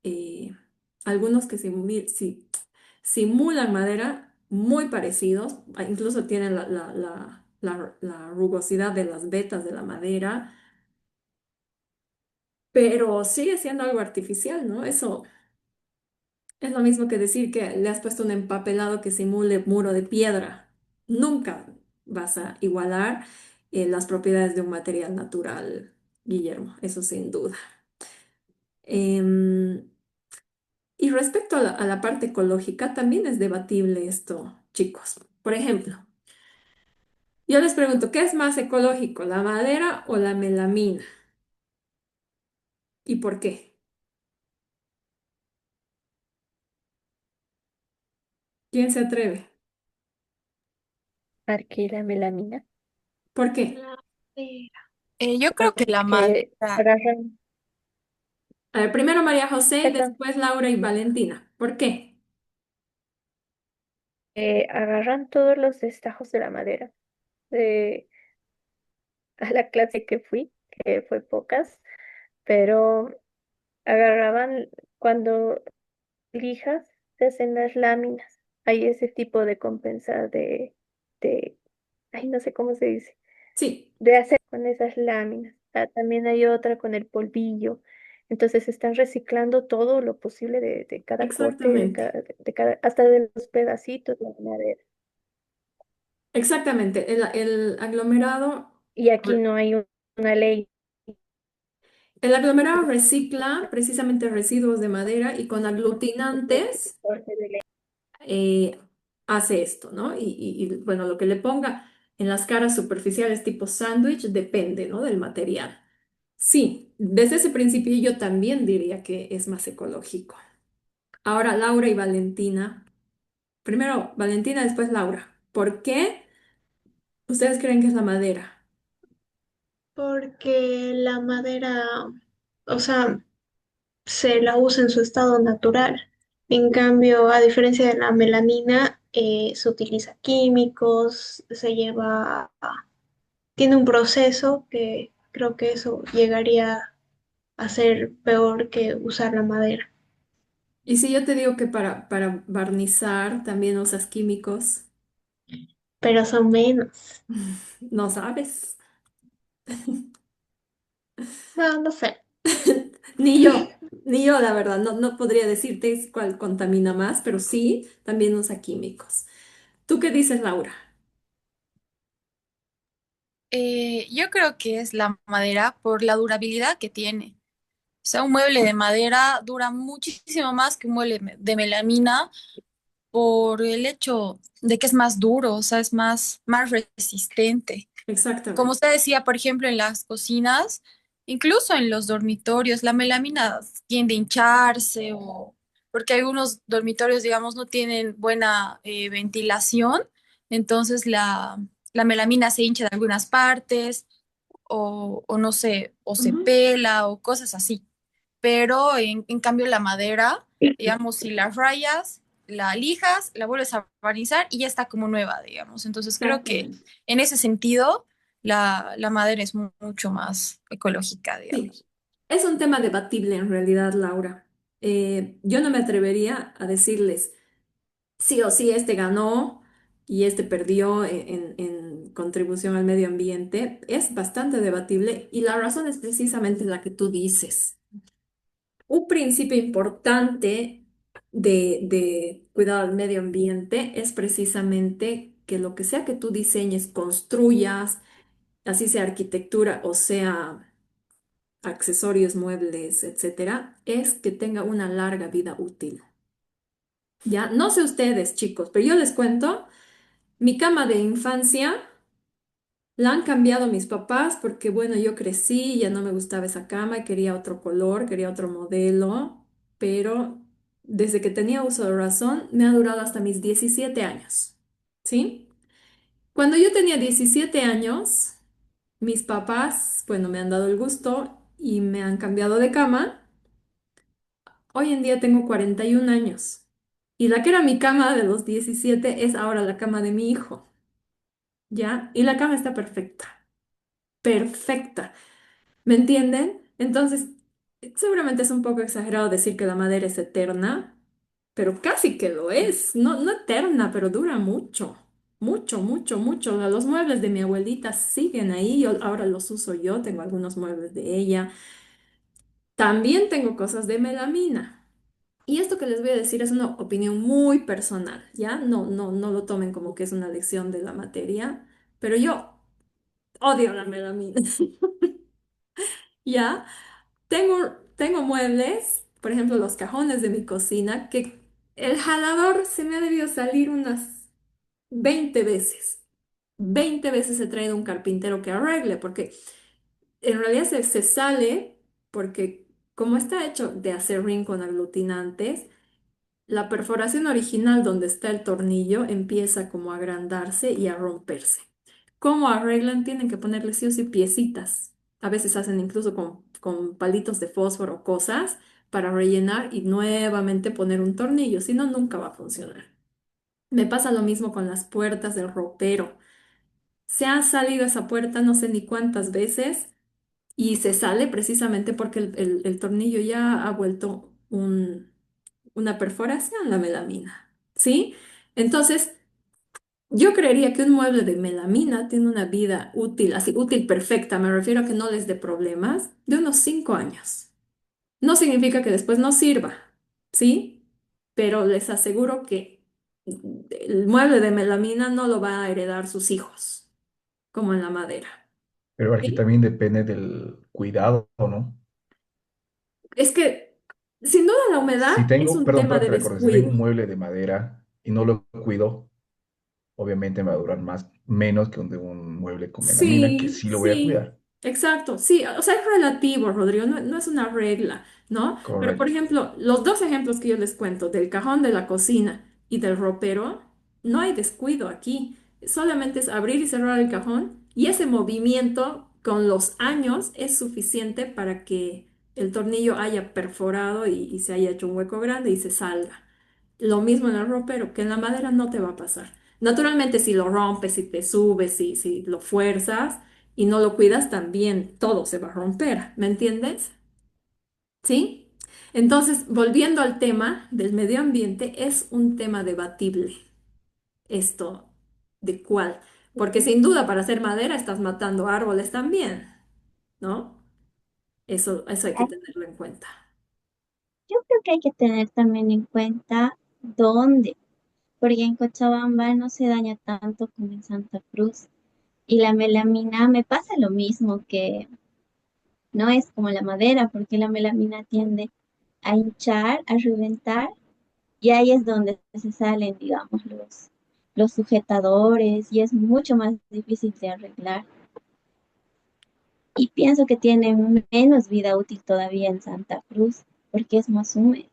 eh, Algunos que simulan madera muy parecidos. Incluso tienen la rugosidad de las vetas de la madera. Pero sigue siendo algo artificial, ¿no? Eso es lo mismo que decir que le has puesto un empapelado que simule muro de piedra. Nunca vas a igualar las propiedades de un material natural, Guillermo, eso sin duda. Em, y respecto a la parte ecológica, también es debatible esto, chicos. Por ejemplo, Yo les pregunto, ¿qué es más ecológico, la madera o la melamina? ¿Y por qué? ¿Quién se atreve? Arquila melamina. ¿Por qué? Yo creo que la Porque madera, agarran, A ver, primero María José y perdón, después Laura y Valentina. ¿Por qué? agarran todos los destajos de la madera. De, a la clase que fui, que fue pocas, pero agarraban cuando lijas, se hacen las láminas. Hay ese tipo de compensar de, ay, no sé cómo se dice, Sí, de hacer con esas láminas. Ah, también hay otra con el polvillo. Entonces están reciclando todo lo posible de cada corte, exactamente. hasta de los pedacitos de la madera. Exactamente. El aglomerado, Y aquí no hay una ley. el aglomerado recicla precisamente residuos de madera y con aglutinantes Corte de ley. eh, hace esto, ¿no? Bueno, lo que le ponga en las caras superficiales tipo sándwich depende, ¿no? Del material. Sí, desde ese principio yo también diría que es más ecológico. Ahora, Laura y Valentina. Primero Valentina, después Laura. ¿Por qué ustedes creen que es la madera? Porque la madera, o sea, se la usa en su estado natural. En cambio, a diferencia de la melanina, se utiliza químicos, tiene un proceso que creo que eso llegaría a ser peor que usar la madera, Y si yo te digo que para barnizar también usas químicos, pero son menos. no sabes. No, no sé. Ni yo, ni yo, la verdad, no podría decirte cuál contamina más, pero sí, también usa químicos. ¿Tú qué dices, Laura? yo creo que es la madera por la durabilidad que tiene. O sea, un mueble de madera dura muchísimo más que un mueble de melamina por el hecho de que es más duro, o sea, es más resistente. Como Exactamente. usted decía, por ejemplo, en las cocinas, incluso en los dormitorios, la melamina tiende a hincharse o porque algunos dormitorios, digamos, no tienen buena ventilación, entonces la melamina se hincha de algunas partes o no sé, o se Ujú. pela o cosas así. Pero en cambio la madera, digamos, si la rayas, la lijas, la vuelves a barnizar y ya está como nueva, digamos. Entonces creo que Exactamente. en ese sentido la madera es mucho más ecológica, Sí, digamos. es un tema debatible en realidad, Laura. Yo no me atrevería a decirles sí o sí este ganó y este perdió en contribución al medio ambiente. Es bastante debatible y la razón es precisamente la que tú dices. Un principio importante de cuidado al medio ambiente es precisamente que lo que sea que tú diseñes, construyas, así sea arquitectura o sea accesorios, muebles, etcétera, es que tenga una larga vida útil. Ya, no sé ustedes, chicos, pero yo les cuento, mi cama de infancia la han cambiado mis papás porque, bueno, yo crecí, ya no me gustaba esa cama y quería otro color, quería otro modelo, pero desde que tenía uso de razón me ha durado hasta mis 17 años, ¿sí? Cuando yo tenía 17 años, mis papás, bueno, me han dado el gusto y me han cambiado de cama. Hoy en día tengo 41 años y la que era mi cama de los 17 es ahora la cama de mi hijo, ¿ya? Y la cama está perfecta, perfecta. ¿Me entienden? Entonces, seguramente es un poco exagerado decir que la madera es eterna, pero casi que lo es. No, no eterna, pero dura mucho. Mucho, mucho, mucho. Los muebles de mi abuelita siguen ahí. Ahora los uso yo. Tengo algunos muebles de ella. También tengo cosas de melamina. Y esto que les voy a decir es una opinión muy personal, ¿ya? No lo tomen como que es una lección de la materia, pero yo odio la melamina, ¿ya? Tengo muebles, por ejemplo, los cajones de mi cocina, que el jalador se me ha debido salir unas 20 veces. 20 veces he traído un carpintero que arregle, porque en realidad se sale, porque como está hecho de acerrín con aglutinantes, la perforación original donde está el tornillo empieza como a agrandarse y a romperse. ¿Cómo arreglan? Tienen que ponerle sí o sí piecitas. A veces hacen incluso con palitos de fósforo o cosas para rellenar y nuevamente poner un tornillo, si no, nunca va a funcionar. Me pasa lo mismo con las puertas del ropero. Se ha salido esa puerta no sé ni cuántas veces y se sale precisamente porque el tornillo ya ha vuelto una perforación, la melamina. ¿Sí? Entonces, yo creería que un mueble de melamina tiene una vida útil, así útil perfecta, me refiero a que no les dé problemas, de unos 5 años. No significa que después no sirva, ¿sí? Pero les aseguro que el mueble de melamina no lo va a heredar sus hijos, como en la madera. Pero aquí ¿Sí? también depende del cuidado, ¿no? Es que, sin duda, la Si humedad es tengo, un perdón, tema perdón de que le corte, si tengo descuido. un mueble de madera y no lo cuido, obviamente me va a durar más, menos que un de un mueble con melamina, que Sí, sí lo voy a sí, cuidar. exacto. Sí, o sea, es relativo, Rodrigo, no, no es una regla, ¿no? Pero, por Correcto. ejemplo, los dos ejemplos que yo les cuento, del cajón de la cocina y del ropero, no hay descuido aquí. Solamente es abrir y cerrar el cajón y ese movimiento con los años es suficiente para que el tornillo haya perforado y se haya hecho un hueco grande y se salga. Lo mismo en el ropero, que en la madera no te va a pasar. Naturalmente, si lo rompes, si te subes, si lo fuerzas y no lo cuidas, también todo se va a romper, ¿me entiendes? ¿Sí? Entonces, volviendo al tema del medio ambiente, es un tema debatible esto de cuál, porque sin duda para hacer madera estás matando árboles también, ¿no? Eso hay que Ah, tenerlo en cuenta. yo creo que hay que tener también en cuenta dónde, porque en Cochabamba no se daña tanto como en Santa Cruz. Y la melamina me pasa lo mismo, que no es como la madera, porque la melamina tiende a hinchar, a reventar, y ahí es donde se salen, digamos, los sujetadores, y es mucho más difícil de arreglar. Y pienso que tiene menos vida útil todavía en Santa Cruz, porque es más húmedo.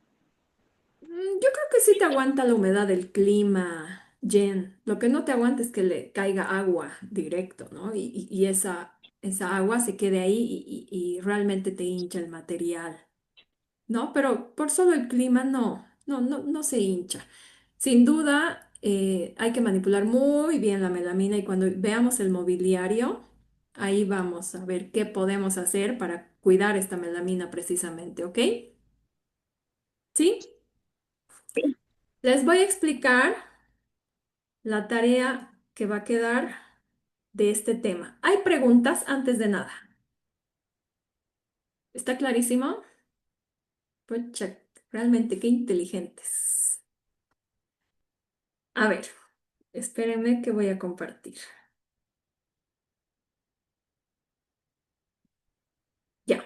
Yo creo que sí te aguanta la humedad del clima, Jen. Lo que no te aguanta es que le caiga agua directo, ¿no? Y esa agua se quede ahí y realmente te hincha el material, ¿no? Pero por solo el clima no se hincha. Sin duda, hay que manipular muy bien la melamina y cuando veamos el mobiliario, ahí vamos a ver qué podemos hacer para cuidar esta melamina precisamente, ¿ok? ¿Sí? Les voy a explicar la tarea que va a quedar de este tema. Hay preguntas antes de nada. ¿Está clarísimo? Pucha, realmente qué inteligentes. A ver, espérenme que voy a compartir. Ya.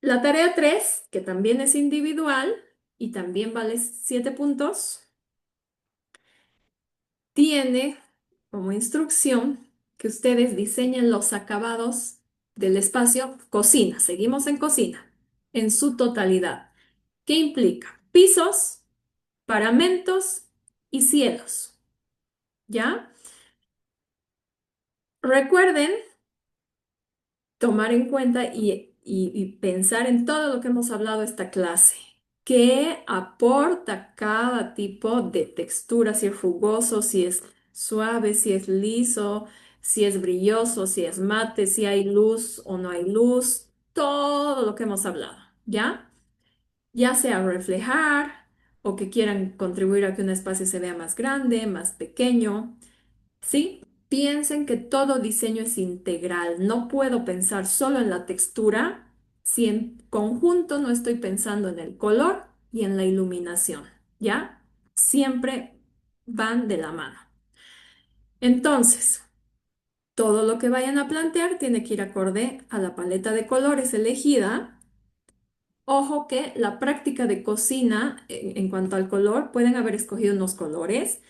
La tarea 3, que también es individual y también vale 7 puntos, tiene como instrucción que ustedes diseñen los acabados del espacio cocina. Seguimos en cocina, en su totalidad. ¿Qué implica? Pisos, paramentos y cielos. ¿Ya? Recuerden tomar en cuenta y pensar en todo lo que hemos hablado esta clase. ¿Qué aporta cada tipo de textura? Si es rugoso, si es suave, si es liso, si es brilloso, si es mate, si hay luz o no hay luz. Todo lo que hemos hablado. ¿Ya? Ya sea reflejar o que quieran contribuir a que un espacio se vea más grande, más pequeño, ¿sí? Piensen que todo diseño es integral. No puedo pensar solo en la textura si en conjunto no estoy pensando en el color y en la iluminación, ¿ya? Siempre van de la mano. Entonces, todo lo que vayan a plantear tiene que ir acorde a la paleta de colores elegida. Ojo que la práctica de cocina en cuanto al color, pueden haber escogido unos colores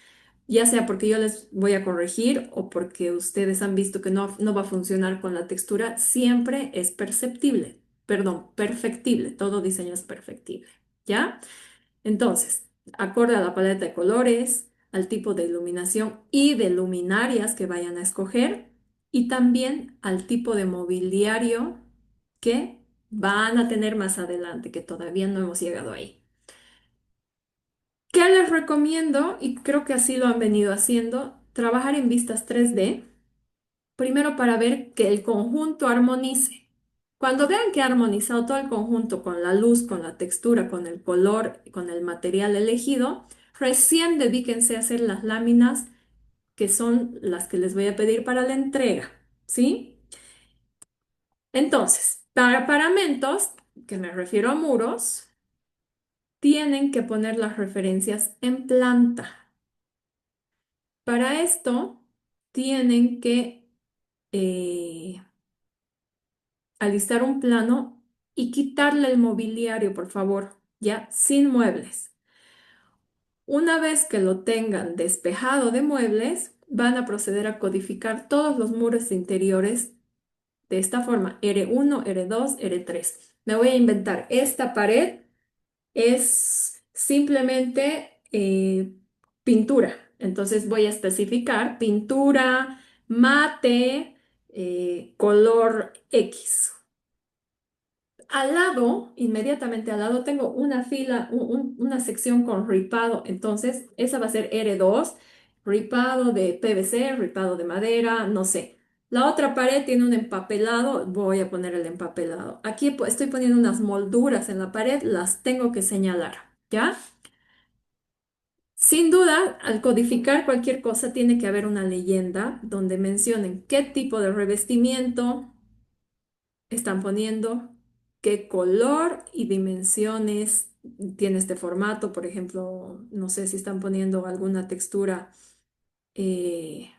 ya sea porque yo les voy a corregir o porque ustedes han visto que no va a funcionar con la textura, siempre es perceptible, perdón, perfectible, todo diseño es perfectible, ¿ya? Entonces, acorde a la paleta de colores, al tipo de iluminación y de luminarias que vayan a escoger y también al tipo de mobiliario que van a tener más adelante, que todavía no hemos llegado ahí. ¿Qué les recomiendo? Y creo que así lo han venido haciendo, trabajar en vistas 3D, primero para ver que el conjunto armonice. Cuando vean que ha armonizado todo el conjunto con la luz, con la textura, con el color, con el material elegido, recién dedíquense a hacer las láminas que son las que les voy a pedir para la entrega, ¿sí? Entonces, para paramentos, que me refiero a muros, tienen que poner las referencias en planta. Para esto, tienen que eh, alistar un plano y quitarle el mobiliario, por favor, ya sin muebles. Una vez que lo tengan despejado de muebles, van a proceder a codificar todos los muros interiores de esta forma, R1, R2, R3. Me voy a inventar esta pared. Es simplemente pintura. Entonces voy a especificar pintura, mate, color X. Al lado, inmediatamente al lado, tengo una fila, una sección con ripado. Entonces, esa va a ser R2, ripado de PVC, ripado de madera, no sé. La otra pared tiene un empapelado, voy a poner el empapelado. Aquí estoy poniendo unas molduras en la pared, las tengo que señalar, ¿ya? Sin duda, al codificar cualquier cosa, tiene que haber una leyenda donde mencionen qué tipo de revestimiento están poniendo, qué color y dimensiones tiene este formato. Por ejemplo, no sé si están poniendo alguna textura, eh,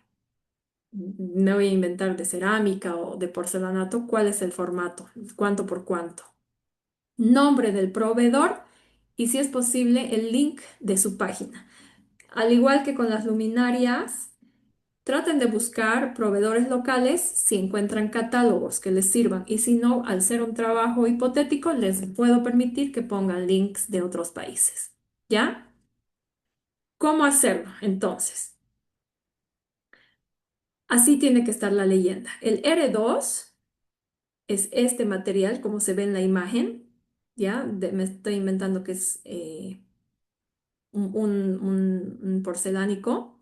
me voy a inventar de cerámica o de porcelanato, cuál es el formato, cuánto por cuánto. Nombre del proveedor y si es posible el link de su página. Al igual que con las luminarias, traten de buscar proveedores locales si encuentran catálogos que les sirvan y si no, al ser un trabajo hipotético, les puedo permitir que pongan links de otros países. ¿Ya? ¿Cómo hacerlo? Entonces, así tiene que estar la leyenda. El R2 es este material, como se ve en la imagen. ¿Ya? Me estoy inventando que es un porcelánico.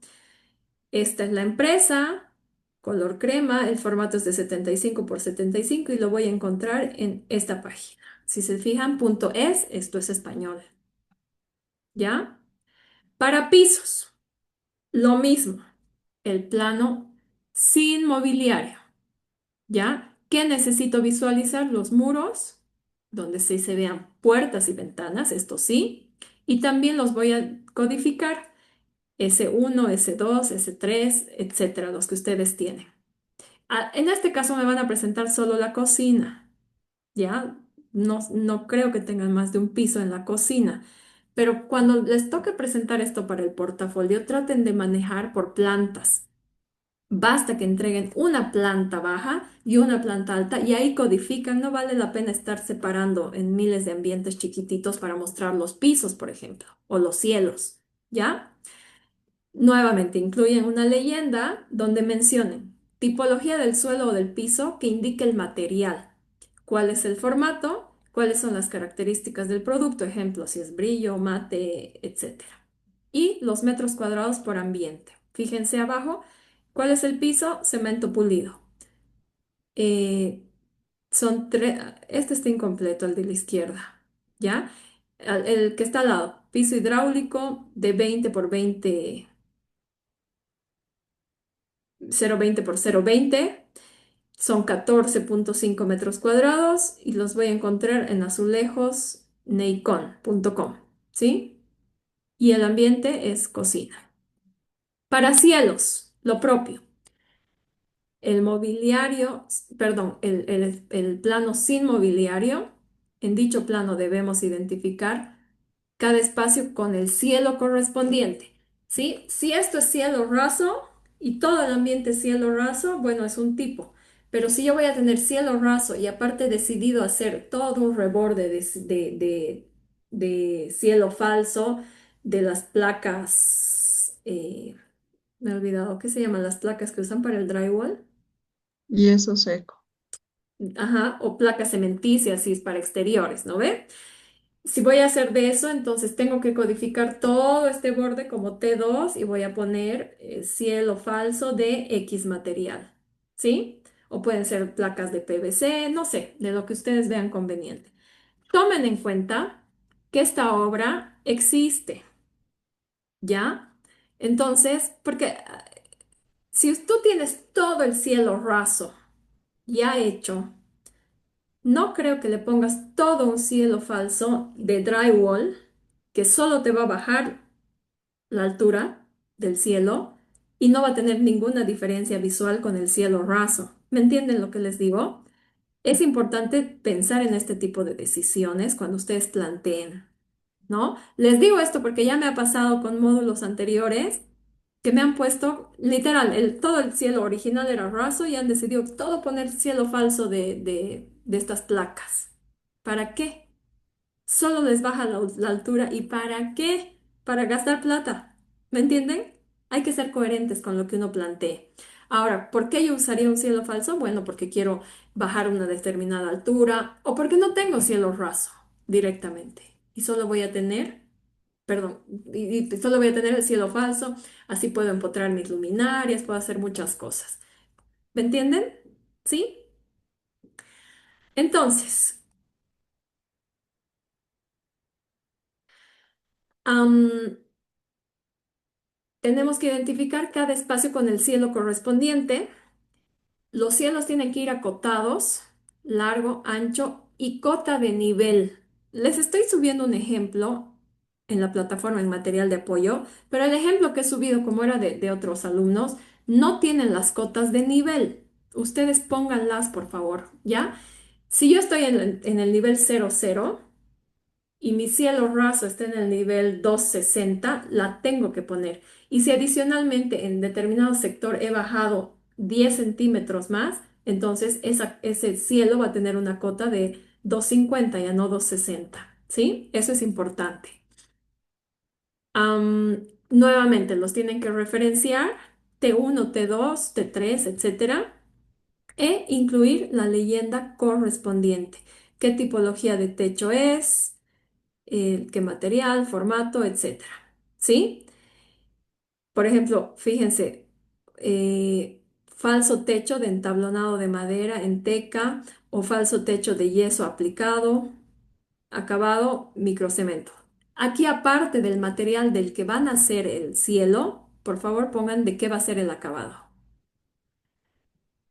Esta es la empresa, color crema, el formato es de 75 por 75 y lo voy a encontrar en esta página. Si se fijan, punto es, esto es español. ¿Ya? Para pisos, lo mismo, el plano sin mobiliario. ¿Ya? ¿Qué necesito visualizar? Los muros, donde se vean puertas y ventanas, esto sí, y también los voy a codificar. S1, S2, S3, etcétera, los que ustedes tienen. En este caso me van a presentar solo la cocina, ¿ya? No creo que tengan más de un piso en la cocina, pero cuando les toque presentar esto para el portafolio, traten de manejar por plantas. Basta que entreguen una planta baja y una planta alta y ahí codifican. No vale la pena estar separando en miles de ambientes chiquititos para mostrar los pisos, por ejemplo, o los cielos, ¿ya? Nuevamente, incluyen una leyenda donde mencionen tipología del suelo o del piso que indique el material, cuál es el formato, cuáles son las características del producto, ejemplo, si es brillo, mate, etcétera. Y los metros cuadrados por ambiente. Fíjense abajo, ¿cuál es el piso? Cemento pulido. Eh, son tres, este está incompleto, el de la izquierda, ¿ya? El que está al lado, piso hidráulico de 20 por 20 0,20 por 0,20 son 14,5 metros cuadrados y los voy a encontrar en azulejosneicon.com, ¿sí? Y el ambiente es cocina. Para cielos, lo propio. El mobiliario, perdón, el plano sin mobiliario. En dicho plano debemos identificar cada espacio con el cielo correspondiente. ¿sí? Si esto es cielo raso y todo el ambiente es cielo raso, bueno, es un tipo. Pero si yo voy a tener cielo raso y aparte he decidido hacer todo un reborde de cielo falso, de las placas, me he olvidado, ¿qué se llaman las placas que usan para el drywall? Y eso seco. Ajá, o placas cementicias, si es para exteriores, ¿no ve? Si voy a hacer de eso, entonces tengo que codificar todo este borde como T2 y voy a poner cielo falso de X material, ¿sí? O pueden ser placas de PVC, no sé, de lo que ustedes vean conveniente. Tomen en cuenta que esta obra existe, ¿ya? Entonces, porque si tú tienes todo el cielo raso ya hecho, no creo que le pongas todo un cielo falso de drywall que solo te va a bajar la altura del cielo y no va a tener ninguna diferencia visual con el cielo raso. ¿Me entienden lo que les digo? Es importante pensar en este tipo de decisiones cuando ustedes planteen, ¿no? Les digo esto porque ya me ha pasado con módulos anteriores que me han puesto, literal, todo el cielo original era raso y han decidido todo poner cielo falso de estas placas. ¿Para qué? Solo les baja la altura. ¿Y para qué? Para gastar plata. ¿Me entienden? Hay que ser coherentes con lo que uno plantee. Ahora, ¿por qué yo usaría un cielo falso? Bueno, porque quiero bajar una determinada altura o porque no tengo cielo raso directamente y solo voy a tener, perdón, y solo voy a tener el cielo falso. Así puedo empotrar mis luminarias, puedo hacer muchas cosas. ¿Me entienden? ¿Sí? Entonces, am, tenemos que identificar cada espacio con el cielo correspondiente. Los cielos tienen que ir acotados, largo, ancho y cota de nivel. Les estoy subiendo un ejemplo en la plataforma en material de apoyo, pero el ejemplo que he subido, como era de otros alumnos, no tienen las cotas de nivel. Ustedes pónganlas, por favor, ¿ya? Si yo estoy en el nivel 00 y mi cielo raso está en el nivel 260, la tengo que poner. Y si adicionalmente en determinado sector he bajado 10 centímetros más, entonces ese cielo va a tener una cota de 250, ya no 260, ¿sí? Eso es importante. Nuevamente, los tienen que referenciar, T1, T2, T3, etcétera, e incluir la leyenda correspondiente. ¿Qué tipología de techo es? Qué material, formato, etcétera. ¿Sí? Por ejemplo, fíjense, falso techo de entablonado de madera en teca o falso techo de yeso aplicado, acabado microcemento. Aquí, aparte del material del que van a hacer el cielo, por favor pongan de qué va a ser el acabado.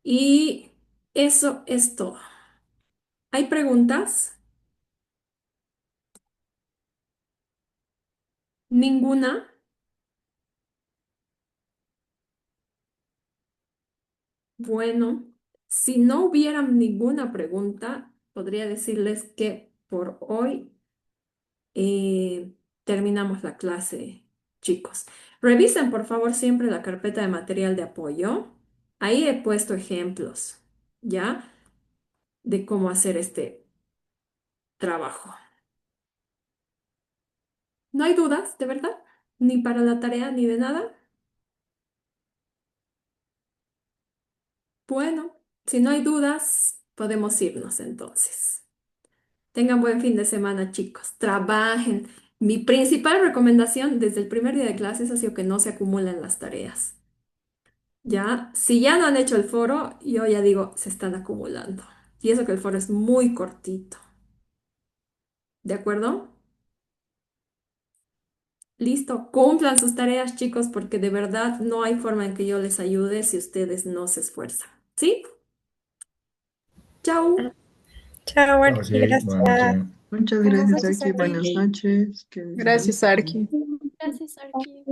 Y eso es todo. ¿Hay preguntas? ¿Ninguna? Bueno, si no hubiera ninguna pregunta, podría decirles que por hoy terminamos la clase, chicos. Revisen, por favor, siempre la carpeta de material de apoyo. Ahí he puesto ejemplos, ¿ya? De cómo hacer este trabajo. ¿No hay dudas, de verdad? Ni para la tarea, ni de nada. Bueno, si no hay dudas, podemos irnos entonces. Tengan buen fin de semana, chicos. Trabajen. Mi principal recomendación desde el primer día de clases ha sido que no se acumulen las tareas. ¿Ya? Si ya no han hecho el foro, yo ya digo, se están acumulando. Y eso que el foro es muy cortito. ¿De acuerdo? Listo. Cumplan sus tareas, chicos, porque de verdad no hay forma en que yo les ayude si ustedes no se esfuerzan. ¿Sí? Chao. Chao, Ahora Arqui, sí, buenas noches. gracias. Muchas Buenas gracias, noches, Arqui. Buenas Arqui. noches. Que Gracias, descansen. Arqui. Gracias, Arqui.